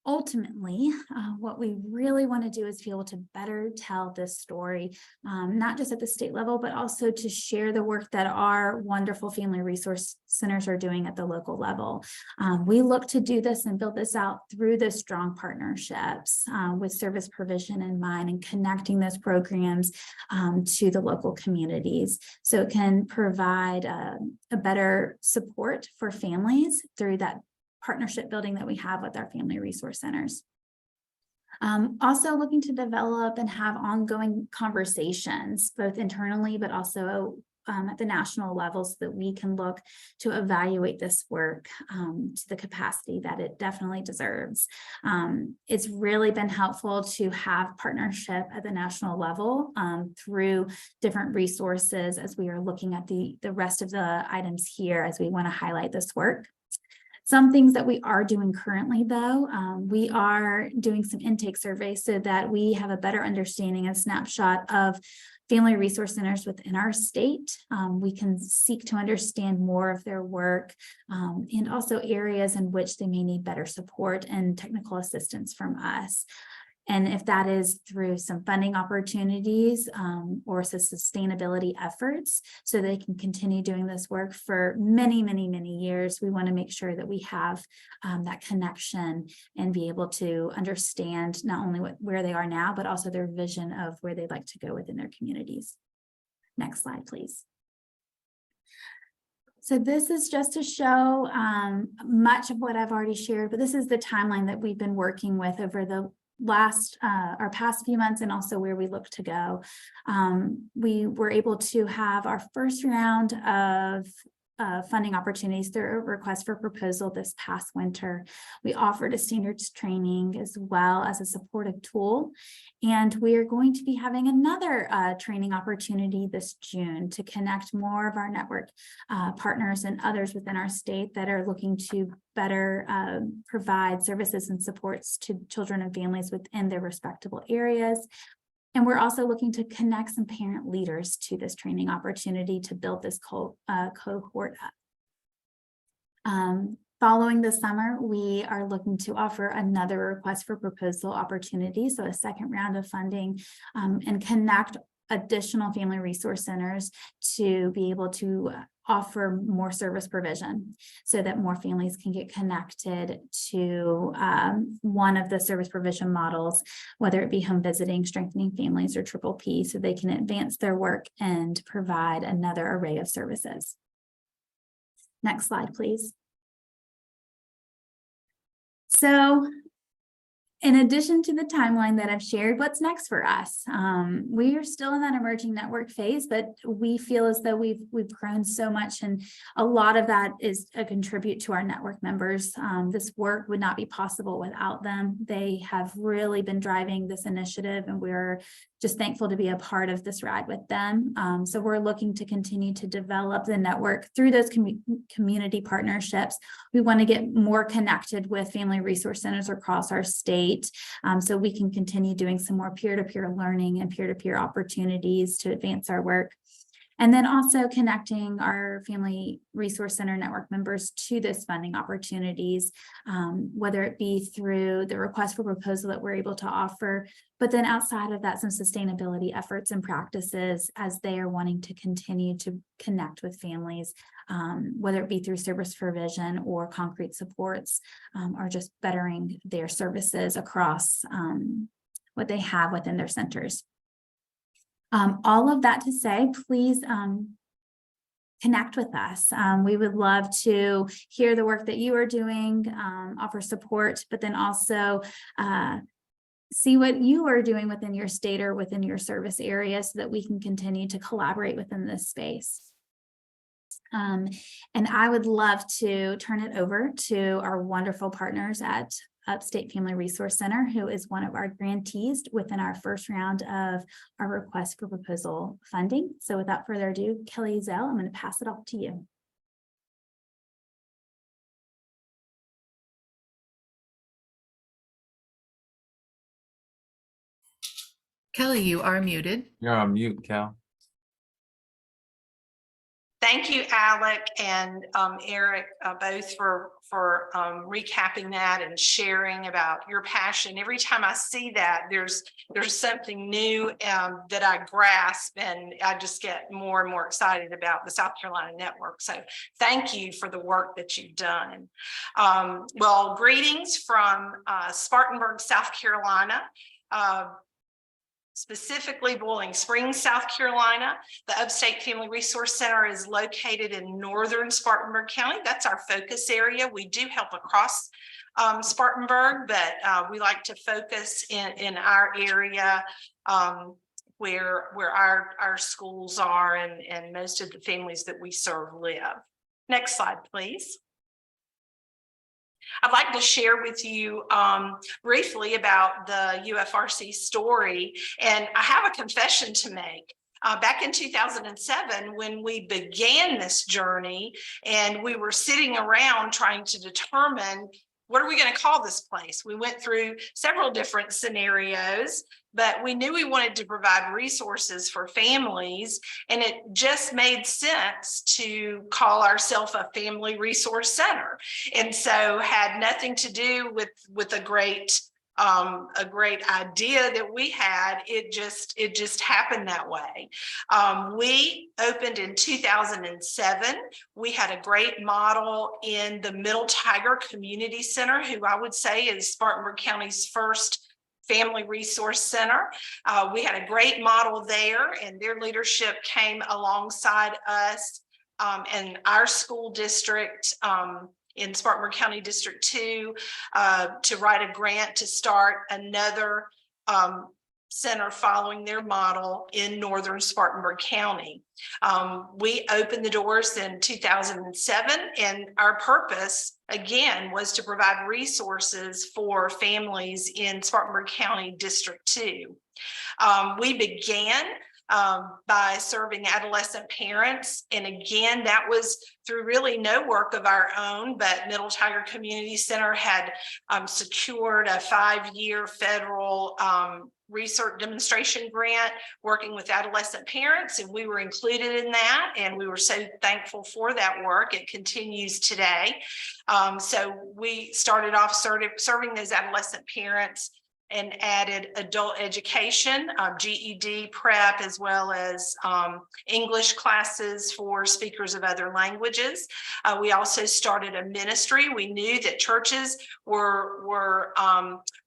ultimately, what we really want to do is be able to better tell this story, not just at the state level, but also to share the work that our wonderful family resource centers are doing at the local level. We look to do this and build this out through the strong partnerships with service provision in mind and connecting those programs to the local communities. So it can provide a better support for families through that partnership building that we have with our family resource centers. Also looking to develop and have ongoing conversations, both internally, but also at the national level, so that we can look to evaluate this work to the capacity that it definitely deserves. It's really been helpful to have partnership at the national level through different resources as we are looking at the rest of the items here as we want to highlight this work. Some things that we are doing currently, though, we are doing some intake surveys so that we have a better understanding and snapshot of family resource centers within our state. We can seek to understand more of their work and also areas in which they may need better support and technical assistance from us. And if that is through some funding opportunities or some sustainability efforts, so they can continue doing this work for many, many, many years, we want to make sure that we have that connection and be able to understand not only where they are now, but also their vision of where they'd like to go within their communities. Next slide, please. So this is just to show much of what I've already shared, but this is the timeline that we've been working with over the our past few months, and also where we look to go. We were able to have our first round of funding opportunities through a request for proposal this past winter. We offered a standards training as well as a supportive tool. And we are going to be having another training opportunity this June to connect more of our network partners and others within our state that are looking to better provide services and supports to children and families within their respectable areas. And we're also looking to connect some parent leaders to this training opportunity to build this cohort up. Following the summer, we are looking to offer another request for proposal opportunity, so a second round of funding, and connect additional family resource centers to be able to offer more service provision so that more families can get connected to one of the service provision models, whether it be home visiting, strengthening families, or Triple P, so they can advance their work and provide another array of services. Next slide, please. So, in addition to the timeline that I've shared, what's next for us? We are still in that emerging network phase, but we feel as though we've grown so much, and a lot of that is a contribute to our network members. This work would not be possible without them. They have really been driving this initiative, and we're just thankful to be a part of this ride with them. So we're looking to continue to develop the network through those community partnerships. We want to get more connected with family resource centers across our state, so we can continue doing some more peer-to-peer learning and peer-to-peer opportunities to advance our work. And then also connecting our family resource center network members to those funding opportunities, whether it be through the request for proposal that we're able to offer, but then outside of that, some sustainability efforts and practices as they are wanting to continue to connect with families, whether it be through service provision or concrete supports, or just bettering their services across what they have within their centers. All of that to say, please connect with us. We would love to hear the work that you are doing, offer support, but then also see what you are doing within your state or within your service area so that we can continue to collaborate within this space. And I would love to turn it over to our wonderful partners at Upstate Family Resource Center, who is one of our grantees within our first round of our request for proposal funding. So without further ado, Kelly Zell, I'm going to pass it off to you. Kelly, you are muted. You're on mute, Cal. Thank you, Alec and Eric, both for recapping that and sharing about your passion. Every time I see that, there's something new that I grasp, and I just get more and more excited about the South Carolina Network. So thank you for the work that you've done. Well, greetings from Spartanburg, South Carolina. Specifically Boiling Springs, South Carolina. The Upstate Family Resource Center is located in northern Spartanburg County. That's our focus area. We do help across Spartanburg, but we like to focus in our area where our schools are and most of the families that we serve live. Next slide, please. I'd like to share with you briefly about the UFRC story, and I have a confession to make. Back in 2007, when we began this journey and we were sitting around trying to determine what are we going to call this place, we went through several different scenarios, but we knew we wanted to provide resources for families, and it just made sense to call ourselves a family resource center. And so had nothing to do with a great a great idea that we had. It just happened that way. We opened in 2007. We had a great model in the Middle Tiger Community Center, who I would say is Spartanburg County's first family resource center. We had a great model there, and their leadership came alongside us and our school district in Spartanburg County District 2 to write a grant to start another center following their model in northern Spartanburg County. We opened the doors in 2007, and our purpose, again, was to provide resources for families in Spartanburg County District 2. We began by serving adolescent parents. And again, that was through really no work of our own, but Middle Tiger Community Center had secured a 5-year federal research demonstration grant working with adolescent parents, and we were included in that, and we were so thankful for that work. It continues today. So we started off serving those adolescent parents and added adult education, GED prep, as well as English classes for speakers of other languages. We also started a ministry. We knew that churches were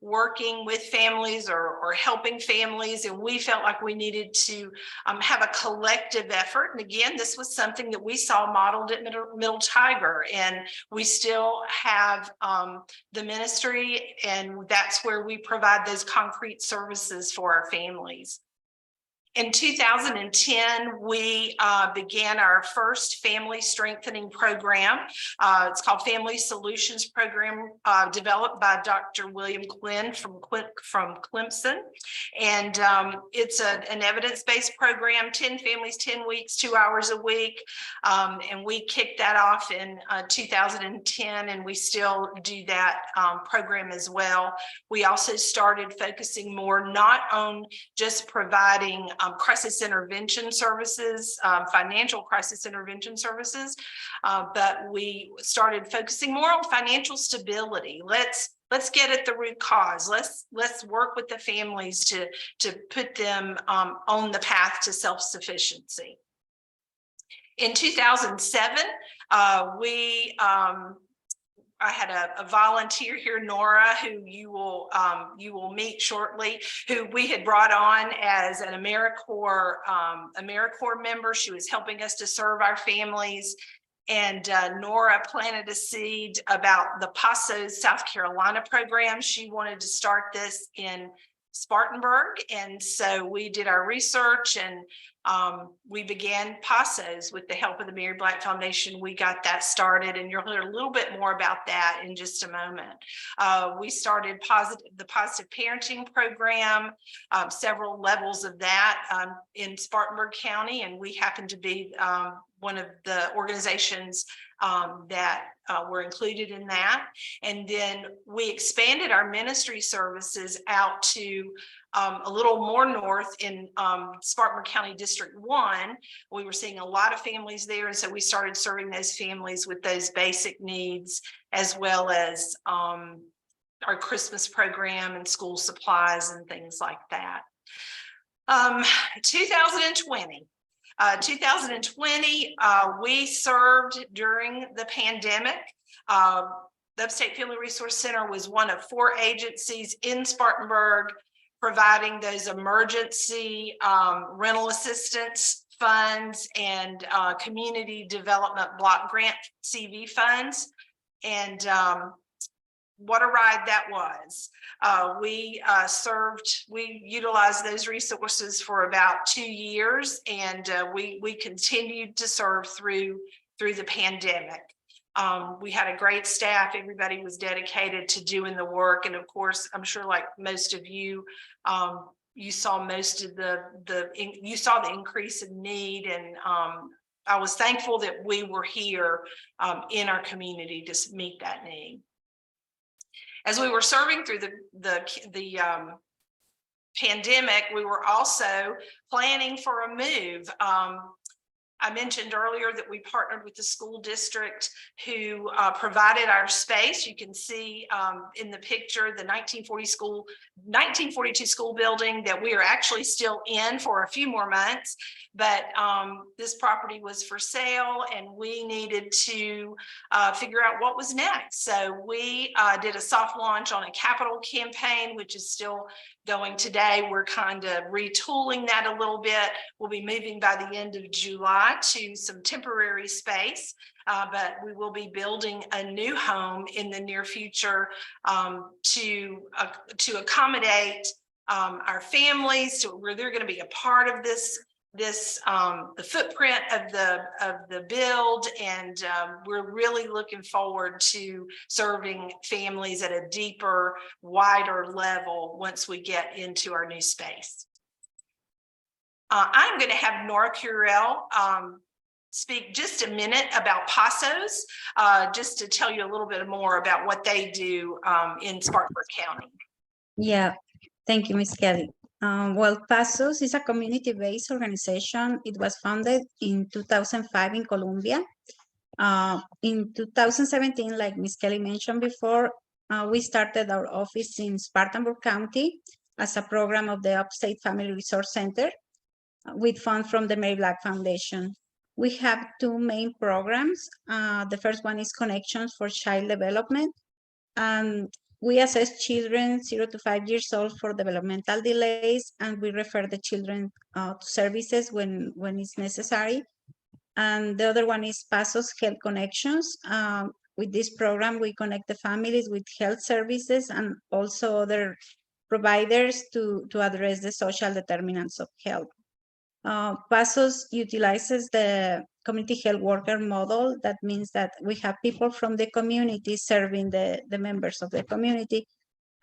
working with families or helping families, and we felt like we needed to have a collective effort. And again, this was something that we saw modeled at Middle Tiger, and we still have the ministry, and that's where we provide those concrete services for our families. In 2010, we began our first family strengthening program. It's called Family Solutions Program, developed by Dr. William Quinn from Clemson. And it's an evidence-based program, 10 families, 10 weeks, 2 hours a week. And we kicked that off in 2010, and we still do that program as well. We also started focusing more not on just providing crisis intervention services, financial crisis intervention services, but we started focusing more on financial stability. Let's get at the root cause. Let's work with the families to put them on the path to self-sufficiency. In 2007, I had a volunteer here, Nora, who you will meet shortly, who we had brought on as an AmeriCorps member. She was helping us to serve our families. And Nora planted a seed about the Pasos, South Carolina program. She wanted to start this in Spartanburg. And so we did our research, and we began Pasos with the help of the Mary Black Foundation. We got that started, and you'll hear a little bit more about that in just a moment. We started the Positive Parenting Program, several levels of that in Spartanburg County, and we happen to be one of the organizations that were included in that. And then we expanded our ministry services out to a little more north in Spartanburg County District 1. We were seeing a lot of families there, and so we started serving those families with those basic needs, as well as our Christmas program and school supplies and things like that. 2020, we served during the pandemic. The Upstate Family Resource Center was one of 4 agencies in Spartanburg providing those emergency rental assistance funds and community development block grant CV funds. And what a ride that was. We utilized those resources for about 2 years, and we continued to serve through the pandemic. We had a great staff. Everybody was dedicated to doing the work. And of course, I'm sure like most of you, you saw most of you saw the increase in need. And I was thankful that we were here in our community to meet that need. As we were serving through the pandemic, we were also planning for a move. I mentioned earlier that we partnered with the school district who provided our space. You can see in the picture the 1942 school building that we are actually still in for a few more months. But this property was for sale and we needed to figure out what was next. So we did a soft launch on a capital campaign, which is still going today. We're kind of retooling that a little bit. We'll be moving by the end of July to some temporary space, but we will be building a new home in the near future to accommodate our families, where they're going to be a part of the footprint of the build, and we're really looking forward to serving families at a deeper, wider level once we get into our new space. I'm going to have Nora Curell speak just a minute about Pasos, just to tell you a little bit more about what they do in Spartanburg County. Yeah, thank you, Ms. Kelly. Well, Pasos is a community-based organization. It was founded in 2005 in Colombia. In 2017, like Ms. Kelly mentioned before, we started our office in Spartanburg County as a program of the Upstate Family Resource Center with funds from the Mary Black Foundation. We have two main programs. The first one is Connections for Child Development. And we assess children 0 to 5 years old for developmental delays, and we refer the children to services when it's necessary. And the other one is Pasos Health Connections. With this program, we connect the families with health services and also other providers to address the social determinants of health. Pasos utilizes the community health worker model. That means that we have people from the community serving the members of the community.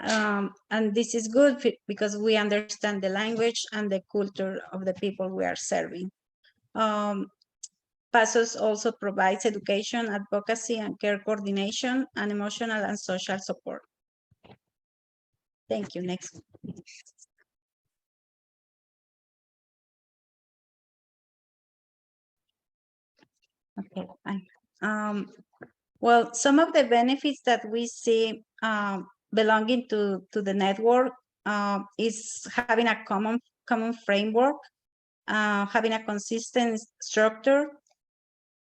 And this is good because we understand the language and the culture of the people we are serving. Pasos also provides education, advocacy, and care coordination, and emotional and social support. Thank you. Next. Okay, fine. Well, some of the benefits that we see belonging to the network is having a common framework, having a consistent structure,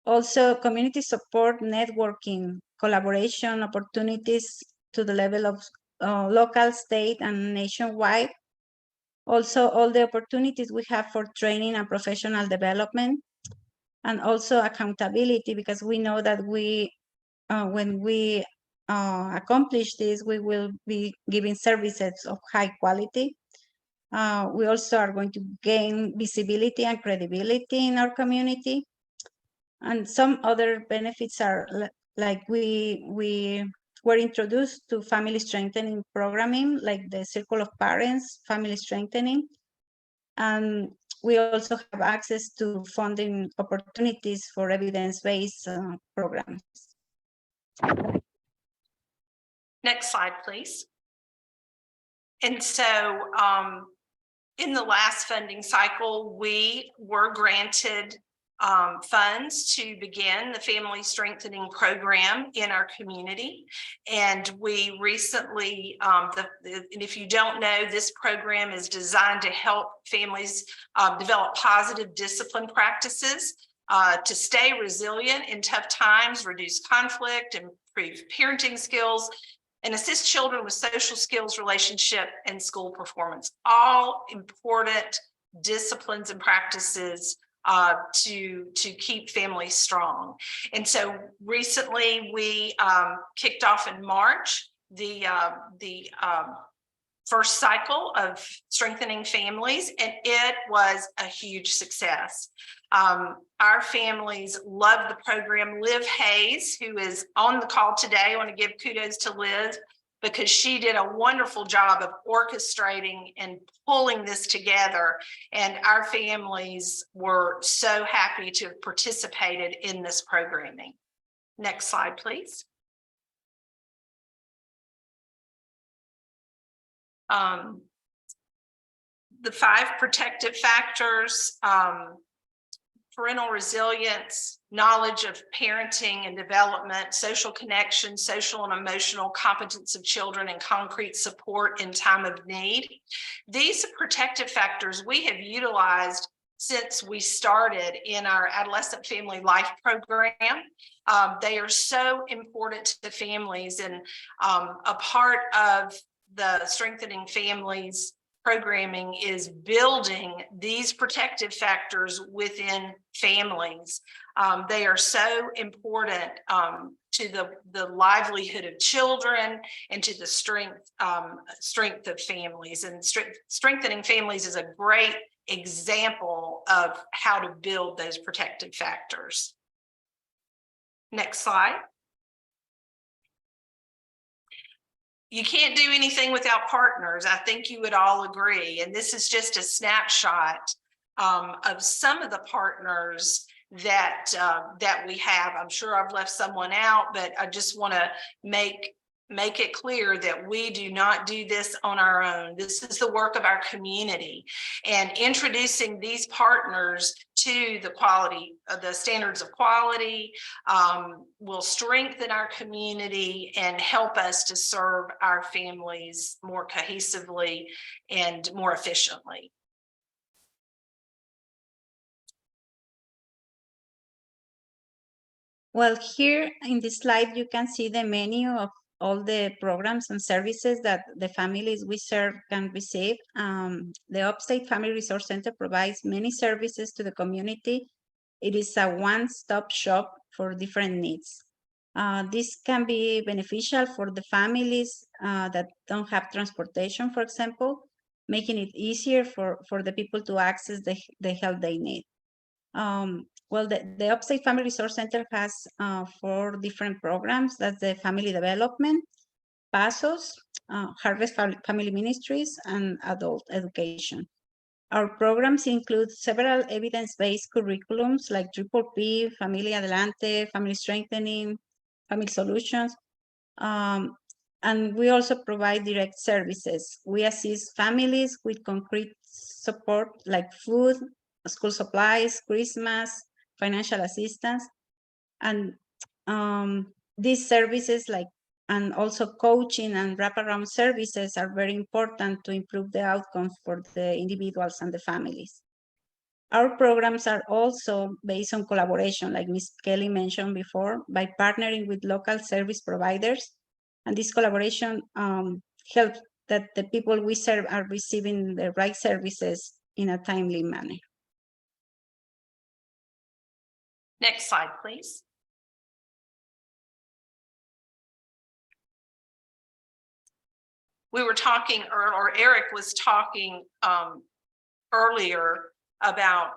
also community support, networking, collaboration opportunities to the level of local, state, and nationwide. Also, all the opportunities we have for training and professional development, and also accountability, because we know that when we accomplish this, we will be giving services of high quality. We also are going to gain visibility and credibility in our community. And some other benefits are like we were introduced to family strengthening programming, like the Circle of Parents, Family Strengthening. And we also have access to funding opportunities for evidence-based programs. Next slide, please. And so in the last funding cycle, we were granted funds to begin the Family Strengthening Program in our community. And we recently, and if you don't know, this program is designed to help families develop positive discipline practices to stay resilient in tough times, reduce conflict, improve parenting skills, and assist children with social skills, relationship, and school performance. All important disciplines and practices to keep families strong. And so recently we kicked off in March the first cycle of Strengthening Families, and it was a huge success. Our families love the program. Liv Hayes, who is on the call today, I want to give kudos to Liv because she did a wonderful job of orchestrating and pulling this together. And our families were so happy to have participated in this programming. Next slide, please. The 5 protective factors parental resilience, knowledge of parenting and development, social connection, social and emotional competence of children, and concrete support in time of need. These protective factors we have utilized since we started in our Adolescent Family Life program. They are so important to families, and a part of the Strengthening Families programming is building these protective factors within families. They are so important to the livelihood of children and to the strength of families. And Strengthening Families is a great example of how to build those protective factors. Next slide. You can't do anything without partners. I think you would all agree. And this is just a snapshot of some of the partners that we have. I'm sure I've left someone out, but I just want to make it clear that we do not do this on our own. This is the work of our community, and introducing these partners to the standards of quality will strengthen our community and help us to serve our families more cohesively and more efficiently. Well, here in this slide, you can see the menu of all the programs and services that the families we serve can receive. The Upstate Family Resource Center provides many services to the community. It is a one-stop shop for different needs. This can be beneficial for the families that don't have transportation, for example, making it easier for the people to access the help they need. Well, the Upstate Family Resource Center has 4 different programs. That's the Family Development, PASOS, Harvest Family Ministries, and Adult Education. Our programs include several evidence-based curriculums like Triple P, Familia Adelante, Family Strengthening, Family Solutions, and we also provide direct services. We assist families with concrete support like food, school supplies, Christmas, financial assistance, and these services and also coaching and wraparound services are very important to improve the outcomes for the individuals and the families. Our programs are also based on collaboration, like Ms. Kelly mentioned before, by partnering with local service providers. And this collaboration helps that the people we serve are receiving the right services in a timely manner. Next slide, please. We were talking, or Eric was talking earlier about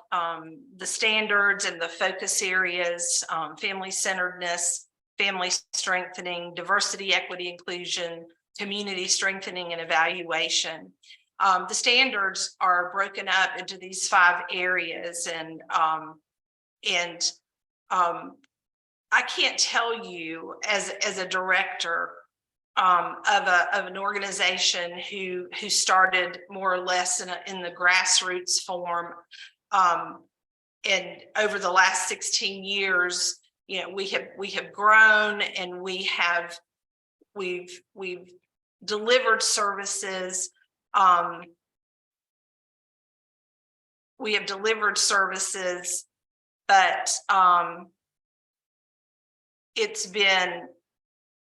the standards and the focus areas, family-centeredness, family strengthening, diversity, equity, inclusion, community strengthening, and evaluation. The standards are broken up into these 5 areas, and I can't tell you as a director of an organization who started more or less in the grassroots form, and over the last 16 years, you know, we have grown, and we've delivered services. We have delivered services, but it's been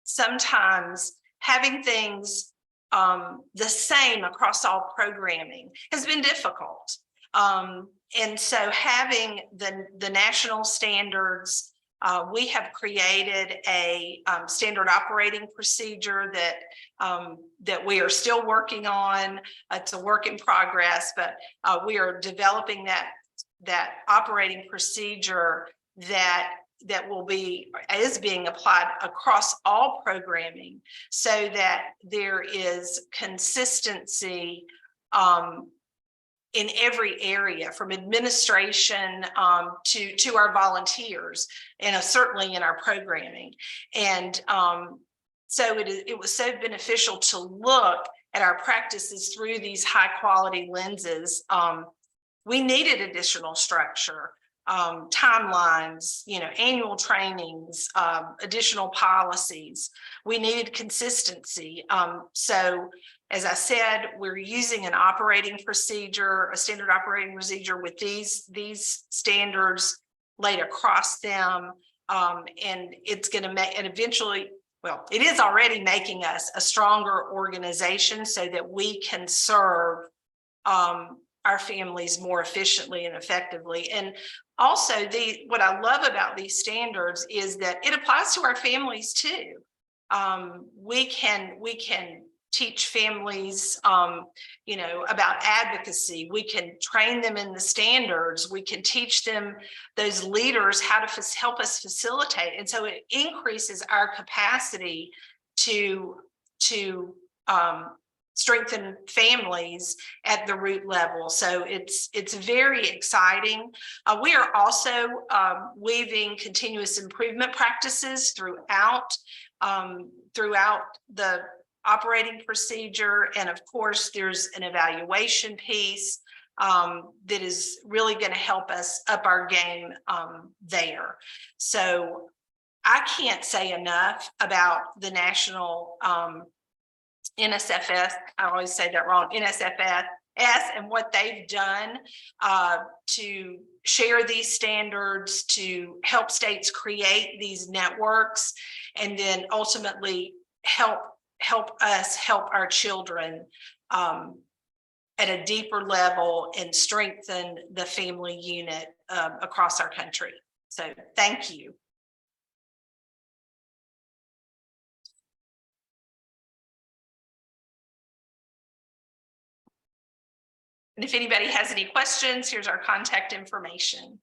sometimes having things the same across all programming has been difficult. And so having the national standards, we have created a standard operating procedure that we are still working on. It's a work in progress, but we are developing that operating procedure that is being applied across all programming, so that there is consistency in every area, from administration to our volunteers, and certainly in our programming. And so it was so beneficial to look at our practices through these high quality lenses. We needed additional structure. timelines, annual trainings, additional policies. We needed consistency. So as I said, we're using an operating procedure, a standard operating procedure with these standards laid across them. And it's going to make, and eventually, well, it is already making us a stronger organization so that we can serve our families more efficiently and effectively. And also, what I love about these standards is that it applies to our families too. We can teach families, about advocacy. We can train them in the standards. We can teach them, those leaders, how to help us facilitate. And so it increases our capacity to strengthen families at the root level. So it's very exciting. We are also weaving continuous improvement practices throughout the operating procedure. And of course, there's an evaluation piece that is really going to help us up our game there. So I can't say enough about the national NSFS, I always say that wrong, NSFS, and what they've done to share these standards, to help states create these networks, and then ultimately help us help our children at a deeper level and strengthen the family unit across our country. So thank you. And if anybody has any questions, here's our contact information.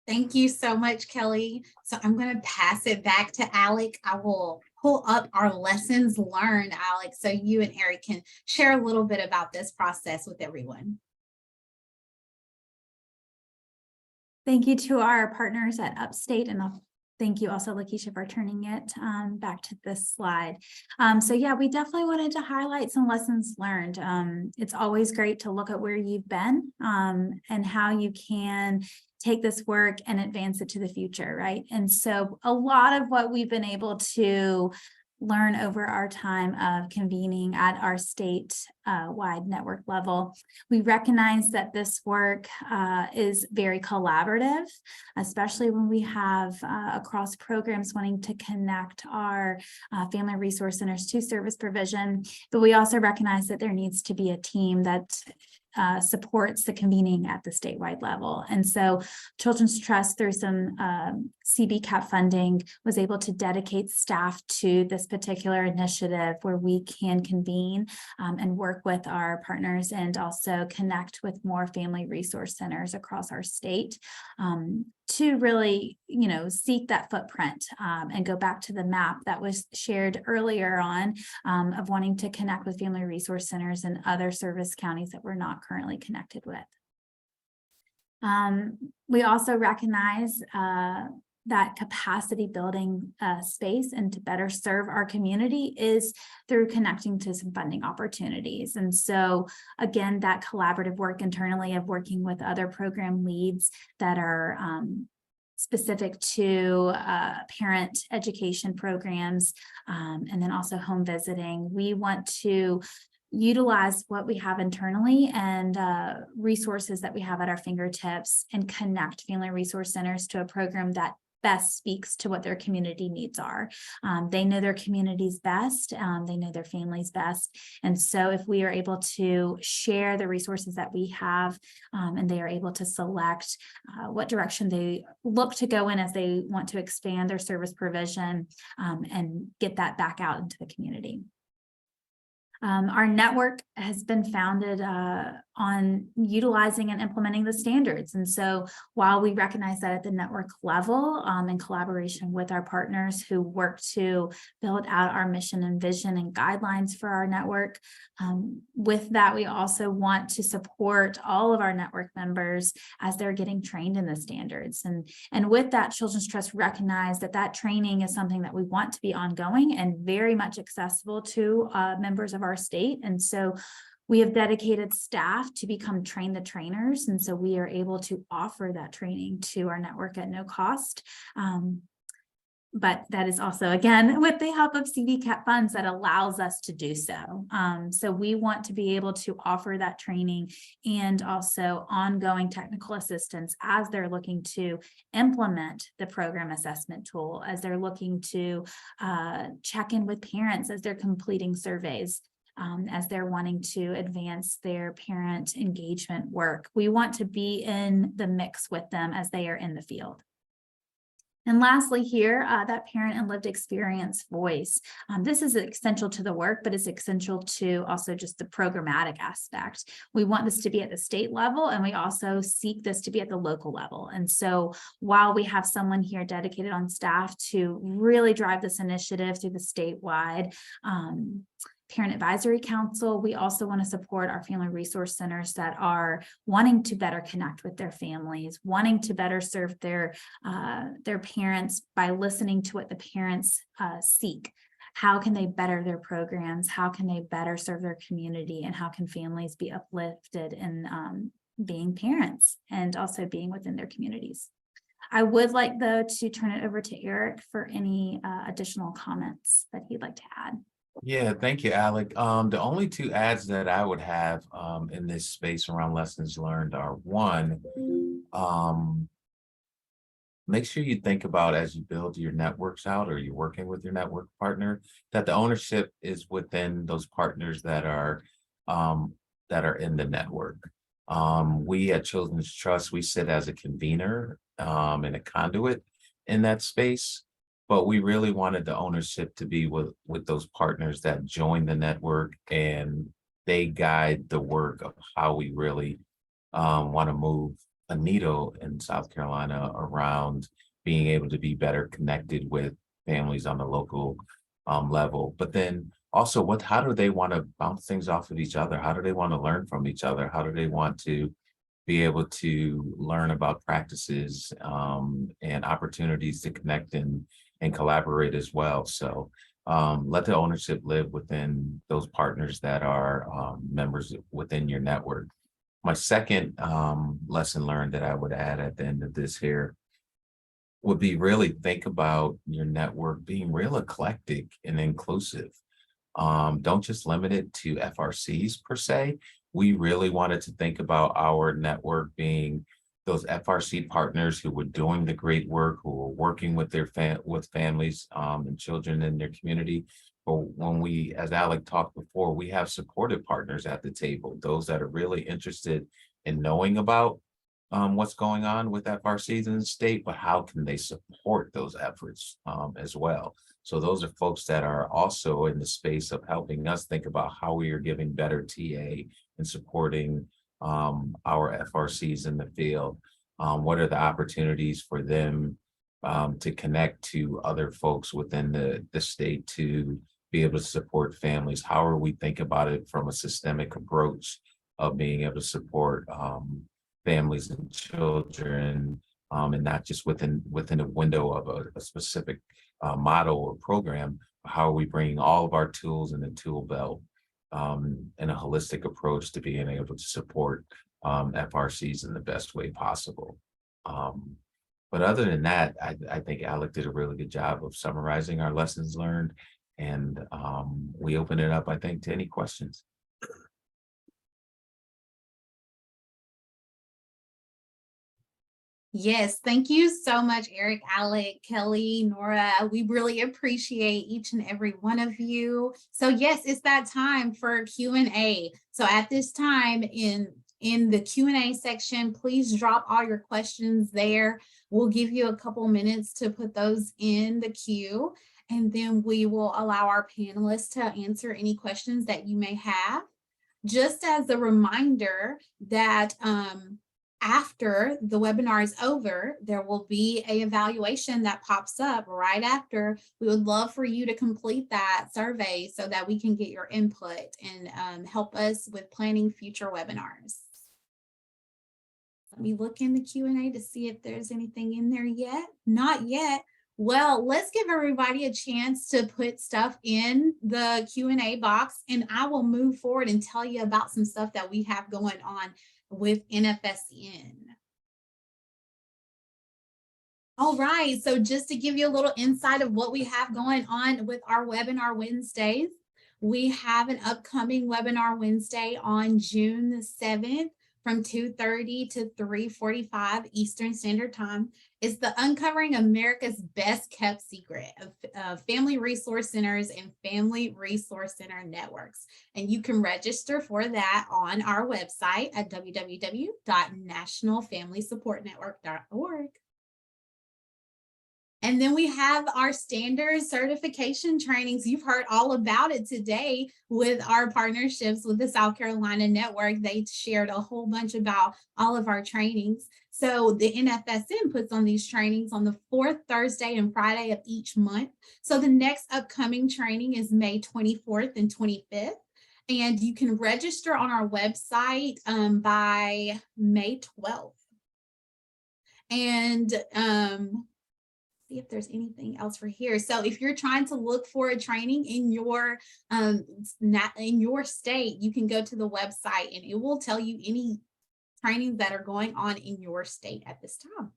Thank you so much, Kelly. So I'm going to pass it back to Alec. I will pull up our lessons learned, Alec, so you and Eric can share a little bit about this process with everyone. Thank you to our partners at Upstate, and thank you also, Lakeisha, for turning it back to this slide. So yeah, we definitely wanted to highlight some lessons learned. It's always great to look at where you've been and how you can take this work and advance it to the future, right? And so a lot of what we've been able to learn over our time of convening at our state-wide network level, we recognize that this work is very collaborative, especially when we have across programs wanting to connect our family resource centers to service provision. But we also recognize that there needs to be a team that supports the convening at the statewide level. And so Children's Trust, through some CBCAP funding, was able to dedicate staff to this particular initiative where we can convene and work with our partners and also connect with more family resource centers across our state to really, seek that footprint and go back to the map that was shared earlier on of wanting to connect with family resource centers and other service counties that we're not currently connected with. We also recognize that capacity building space and to better serve our community is through connecting to some funding opportunities. And so again, that collaborative work internally of working with other program leads that are specific to parent education programs and then also home visiting. We want to utilize what we have internally and resources that we have at our fingertips and connect family resource centers to a program that best speaks to what their community needs are. They know their communities best, they know their families best. And so if we are able to share the resources that we have and they are able to select what direction they look to go in as they want to expand their service provision and get that back out into the community. Our network has been founded on utilizing and implementing the standards. And so while we recognize that at the network level, in collaboration with our partners who work to build out our mission and vision and guidelines for our network, with that, we also want to support all of our network members as they're getting trained in the standards. And with that, Children's Trust recognize that that training is something that we want to be ongoing and very much accessible to members of our state. And so We have dedicated staff to become train the trainers, and so we are able to offer that training to our network at no cost. But that is also, again, with the help of CDCAP funds that allows us to do so. So we want to be able to offer that training and also ongoing technical assistance as they're looking to implement the program assessment tool, as they're looking to check in with parents as they're completing surveys, as they're wanting to advance their parent engagement work. We want to be in the mix with them as they are in the field. And lastly here, that parent and lived experience voice. This is essential to the work, but it's essential to also just the programmatic aspect. We want this to be at the state level, and we also seek this to be at the local level. And so while we have someone here dedicated on staff to really drive this initiative through the statewide Parent Advisory Council, we also want to support our family resource centers that are wanting to better connect with their families, wanting to better serve their parents by listening to what the parents seek. How can they better their programs? How can they better serve their community? And how can families be uplifted in being parents and also being within their communities? I would like, though, to turn it over to Eric for any additional comments that he'd like to add. Yeah, thank you, Alec. The only two ads that I would have in this space around lessons learned are one, make sure you think about as you build your networks out or you're working with your network partner, that the ownership is within those partners that are in the network. We at Children's Trust, we sit as a convener and a conduit in that space. But we really wanted the ownership to be with those partners that join the network, and they guide the work of how we really want to move a needle in South Carolina around being able to be better connected with families on the local level. But then also, how do they want to bounce things off of each other? How do they want to learn from each other? How do they want to be able to learn about practices and opportunities to connect and collaborate as well? So let the ownership live within those partners that are members within your network. My second lesson learned that I would add at the end of this here would be really think about your network being real eclectic and inclusive. Don't just limit it to FRCs per se. We really wanted to think about our network being those FRC partners who were doing the great work, who were working with their families and children in their community. But when we, as Alec talked before, we have supportive partners at the table, those that are really interested in knowing about what's going on with FRCs in the state, but how can they support those efforts as well? So those are folks that are also in the space of helping us think about how we are giving better TA and supporting our FRCs in the field. What are the opportunities for them to connect to other folks within the state to be able to support families? How are we thinking about it from a systemic approach of being able to support families and children, and not just within a window of a specific model or program? How are we bringing all of our tools in the tool belt in a holistic approach to being able to support FRCs in the best way possible? But other than that, I think Alec did a really good job of summarizing our lessons learned, and we open it up, I think, to any questions. Yes, thank you so much, Eric, Alec, Kelly, Nora. We really appreciate each and every one of you. So yes, it's that time for Q&A. So at this time in the Q&A section, please drop all your questions there. We'll give you a couple minutes to put those in the queue, and then we will allow our panelists to answer any questions that you may have. Just as a reminder that after the webinar is over, there will be an evaluation that pops up right after. We would love for you to complete that survey so that we can get your input and help us with planning future webinars. Let me look in the Q&A to see if there's anything in there yet. Not yet. Well, let's give everybody a chance to put stuff in the Q&A box, and I will move forward and tell you about some stuff that we have going on with NFSN. All right, so just to give you a little insight of what we have going on with our webinar Wednesdays, we have an upcoming webinar Wednesday on June the 7th from 2:30 to 3:45 Eastern Standard Time. It's the Uncovering America's Best Kept Secret of Family Resource Centers and Family Resource Center Networks. And you can register for that on our website at www.nationalfamilysupportnetwork.org. And then we have our standard certification trainings. You've heard all about it today with our partnerships with the South Carolina Network. They shared a whole bunch about all of our trainings. So the NFSN puts on these trainings on the 4th Thursday and Friday of each month. So the next upcoming training is May 24th and 25th. And you can register on our website by May 12th. And see if there's anything else for here. So if you're trying to look for a training in your state, you can go to the website and it will tell you any trainings that are going on in your state at this time.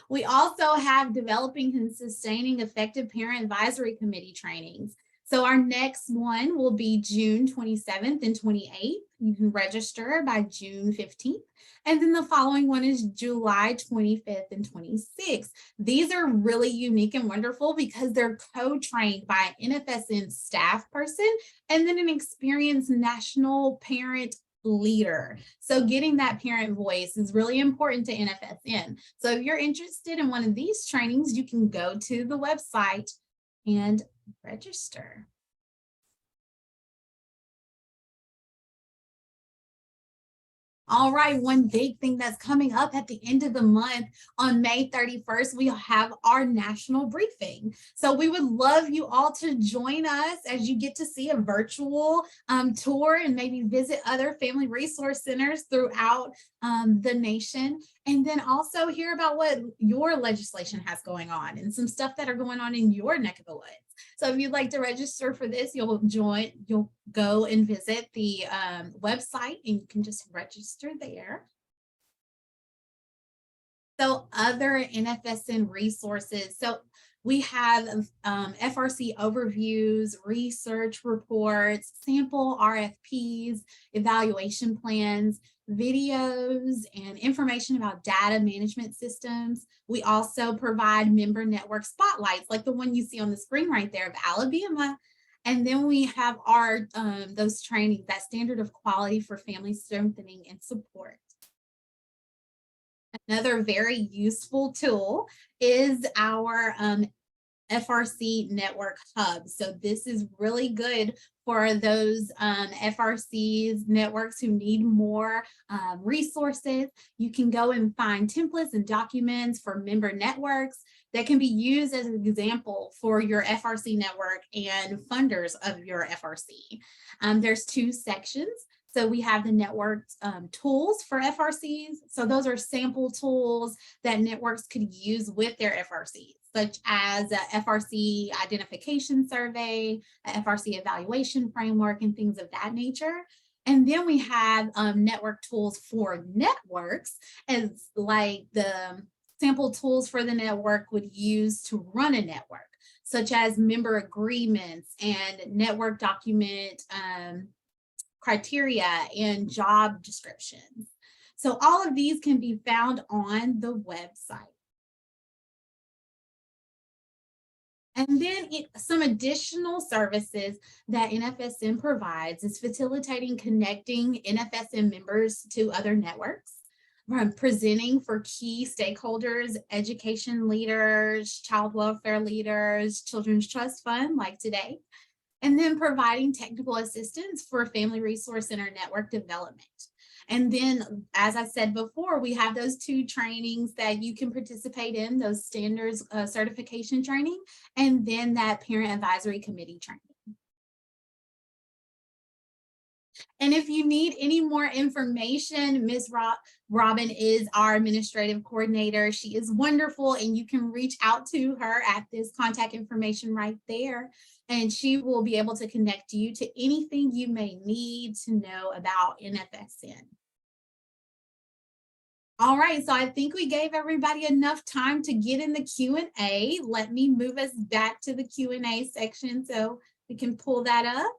We also have developing and sustaining effective parent advisory committee trainings. So our next one will be June 27th and 28th. You can register by June 15th. And then the following one is July 25th and 26th. These are really unique and wonderful because they're co-trained by an NFSN staff person and then an experienced national parent leader. So getting that parent voice is really important to NFSN. So if you're interested in one of these trainings, you can go to the website and register. All right, one big thing that's coming up at the end of the month on May 31st, we'll have our national briefing. So we would love you all to join us as you get to see a virtual tour and maybe visit other family resource centers throughout the nation. And then also hear about what your legislation has going on and some stuff that are going on in your neck of the woods. So if you'd like to register for this, you'll go and visit the website and you can just register there. So other NFSN resources. So we have FRC overviews, research reports, sample RFPs, evaluation plans, videos, and information about data management systems. We also provide member network spotlights like the one you see on the screen right there of Alabama. And then we have our those trainings, that standard of quality for family strengthening and support. Another very useful tool is our FRC network hub. So this is really good for those FRCs networks who need more resources. You can go and find templates and documents for member networks that can be used as an example for your FRC network and funders of your FRC. There's two sections. So we have the network tools for FRCs. So those are sample tools that networks could use with their FRCs, such as a FRC identification survey, a FRC evaluation framework, and things of that nature. And then we have network tools for networks, as like the sample tools for the network would use to run a network, such as member agreements and network document criteria and job descriptions. So all of these can be found on the website. And then some additional services that NFSN provides is facilitating connecting NFSN members to other networks, presenting for key stakeholders, education leaders, child welfare leaders, Children's Trust Fund like today, and then providing technical assistance for Family Resource Center network development. And then, as I said before, we have those two trainings that you can participate in, those standards certification training, and then that parent advisory committee training. And if you need any more information, Ms. Robin is our administrative coordinator. She is wonderful, and you can reach out to her at this contact information right there, and she will be able to connect you to anything you may need to know about NFSN. All right, so I think we gave everybody enough time to get in the Q&A. Let me move us back to the Q&A section so we can pull that up.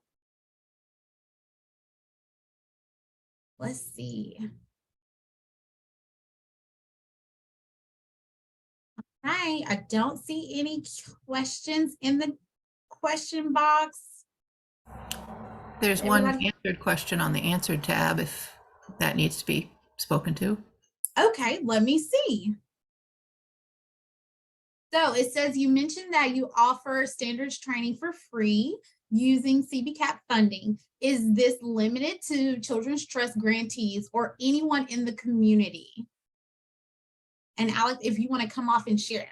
Let's see. All right, I don't see any questions in the question box. There's one Everybody- answered question on the answered tab if that needs to be spoken to. Okay, let me see. So it says you mentioned that you offer standards training for free using CBCAP funding. Is this limited to Children's Trust grantees or anyone in the community? And Alex, if you want to come off and share.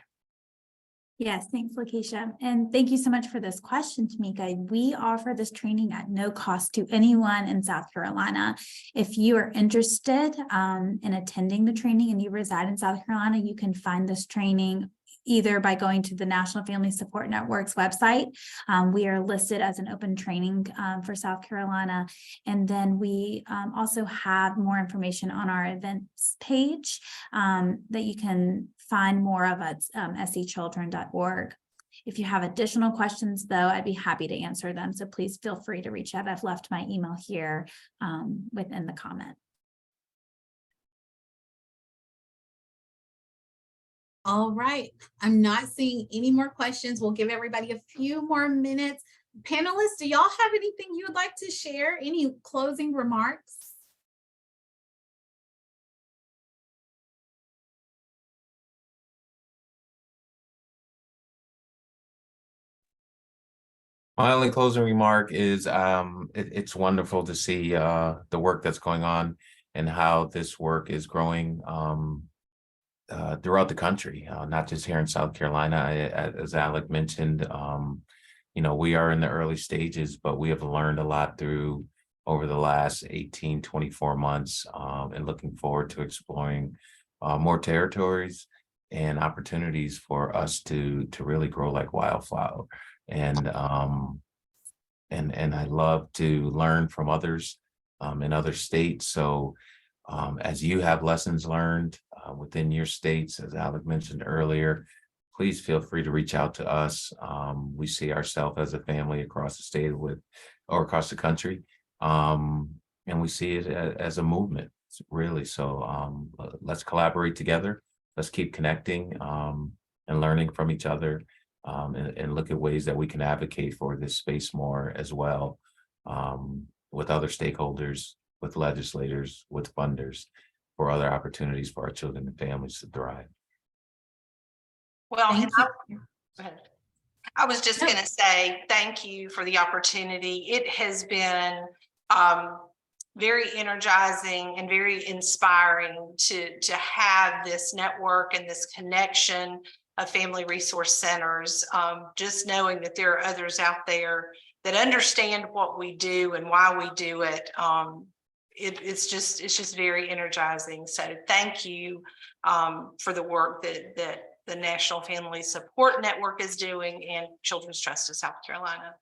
Yes, thanks, Lakeisha. And thank you so much for this question, Tamika. We offer this training at no cost to anyone in South Carolina. If you are interested in attending the training and you reside in South Carolina, you can find this training either by going to the National Family Support Network's website. We are listed as an open training for South Carolina. And then we also have more information on our events page that you can find more of at sechildren.org. If you have additional questions, though, I'd be happy to answer them. So please feel free to reach out. I've left my email here within the comment. All right, I'm not seeing any more questions. We'll give everybody a few more minutes. Panelists, do y'all have anything you would like to share? Any closing remarks? My only closing remark is it's wonderful to see the work that's going on and how this work is growing throughout the country, not just here in South Carolina. As Alec mentioned, we are in the early stages, but we have learned a lot over the last 18, 24 months, and looking forward to exploring more territories and opportunities for us to really grow like wildflower. And I love to learn from others in other states. So as you have lessons learned within your states, as Alec mentioned earlier, please feel free to reach out to us. We see ourselves as a family across the state or across the country. And we see it as a movement, really. So let's collaborate together. Let's keep connecting and learning from each other. And look at ways that we can advocate for this space more as well, with other stakeholders, with legislators, with funders, for other opportunities for our children and families to thrive. Well, Thank and you. go ahead. I was just going to say thank you for the opportunity. It has been very energizing and very inspiring to have this network and this connection of family resource centers. Just knowing that there are others out there that understand what we do and why we do it. It's just very energizing. So thank you for the work that the National Family Support Network is doing and Children's Trust of South Carolina.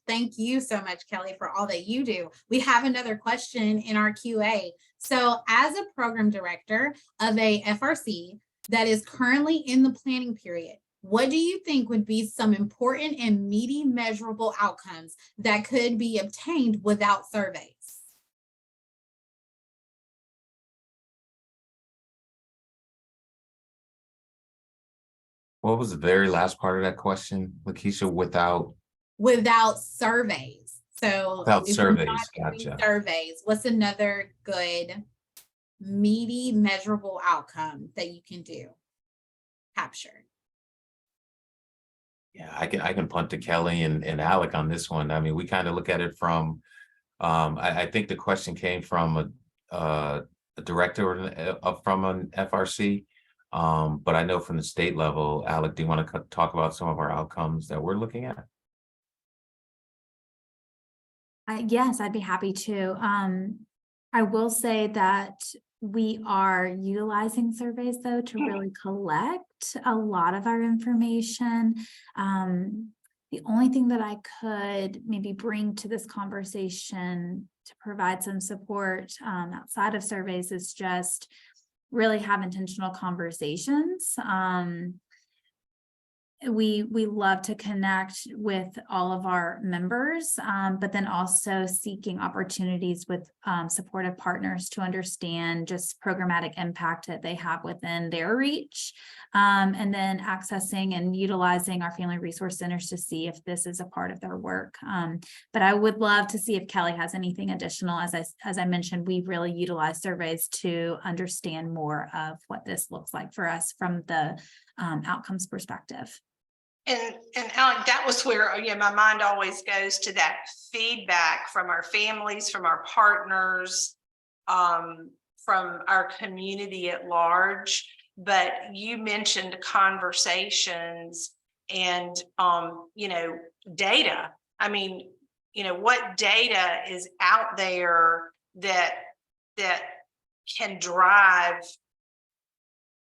Thank you so much, Kelly, for all that you do. We have another question in our QA. So as a program director of a FRC that is currently in the planning period, what do you think would be some important and meaty measurable outcomes that could be obtained without surveys? What was the very last part of that question, Lakeisha? Without surveys. So Without if you're surveys, not doing gotcha. surveys, what's another good meaty measurable outcome that you can do? Capture. Yeah, I can punt to Kelly and Alec on this one. I mean, we kind of look at it from, I think the question came from a director from an FRC, but I know from the state level. Alec, do you want to talk about some of our outcomes that we're looking at? Yes, I'd be happy to. I will say that we are utilizing surveys though to really collect a lot of our information. The only thing that I could maybe bring to this conversation to provide some support outside of surveys is just really have intentional conversations. We love to connect with all of our members, but then also seeking opportunities with supportive partners to understand just programmatic impact that they have within their reach, and then accessing and utilizing our family resource centers to see if this is a part of their work. But I would love to see if Kelly has anything additional. As I mentioned, we really utilize surveys to understand more of what this looks like for us from the outcomes perspective. And Alec, that was where, my mind always goes to that feedback from our families, from our partners, from our community at large. But you mentioned conversations and, data. I mean, what data is out there that can drive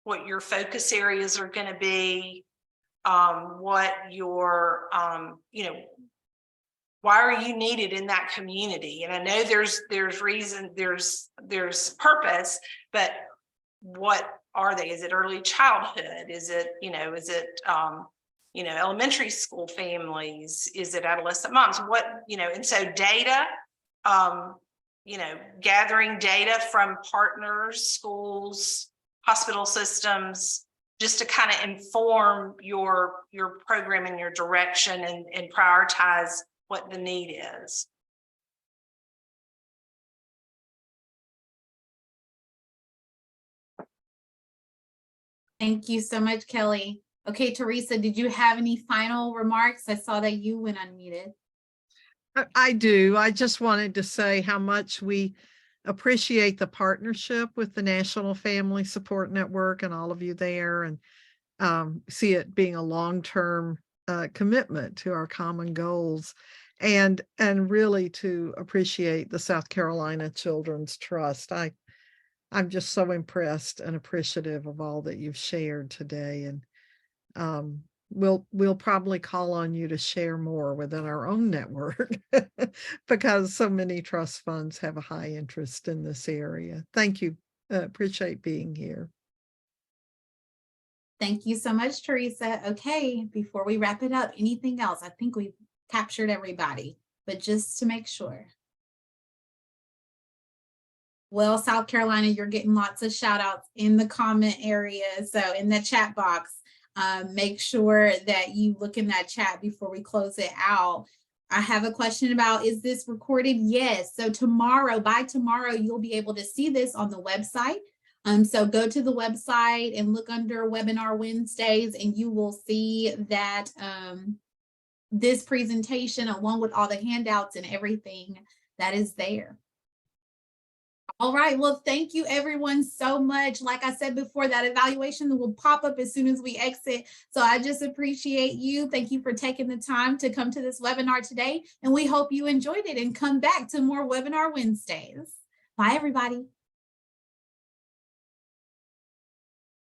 what your focus areas are going to be, what your, why are you needed in that community? And I know there's reason, there's purpose, but what are they? Is it early childhood? Is it, elementary school families? Is it adolescent moms? What, and so data, gathering data from partners, schools, hospital systems, just to kind of inform your program and your direction and prioritize what the need is. Thank you so much, Kelly. Okay, Teresa, did you have any final remarks? I saw that you went unmuted. I do. I just wanted to say how much we appreciate the partnership with the National Family Support Network and all of you there, and see it being a long-term commitment to our common goals, and really to appreciate the South Carolina Children's Trust. I'm just so impressed and appreciative of all that you've shared today, and we'll probably call on you to share more within our own network because so many trust funds have a high interest in this area. Thank you. Appreciate being here. Thank you so much, Teresa. Okay, before we wrap it up, anything else? I think we've captured everybody, but just to make sure. Well, South Carolina, you're getting lots of shout outs in the comment area. So in the chat box, make sure that you look in that chat before we close it out. I have a question about, is this recorded? Yes. So by tomorrow, you'll be able to see this on the website. So go to the website and look under Webinar Wednesdays, and you will see that this presentation, along with all the handouts and everything that is there. All right, well, thank you everyone so much. Like I said before, that evaluation will pop up as soon as we exit. So I just appreciate you. Thank you for taking the time to come to this webinar today. And we hope you enjoyed it and come back to more Webinar Wednesdays. Bye, everybody.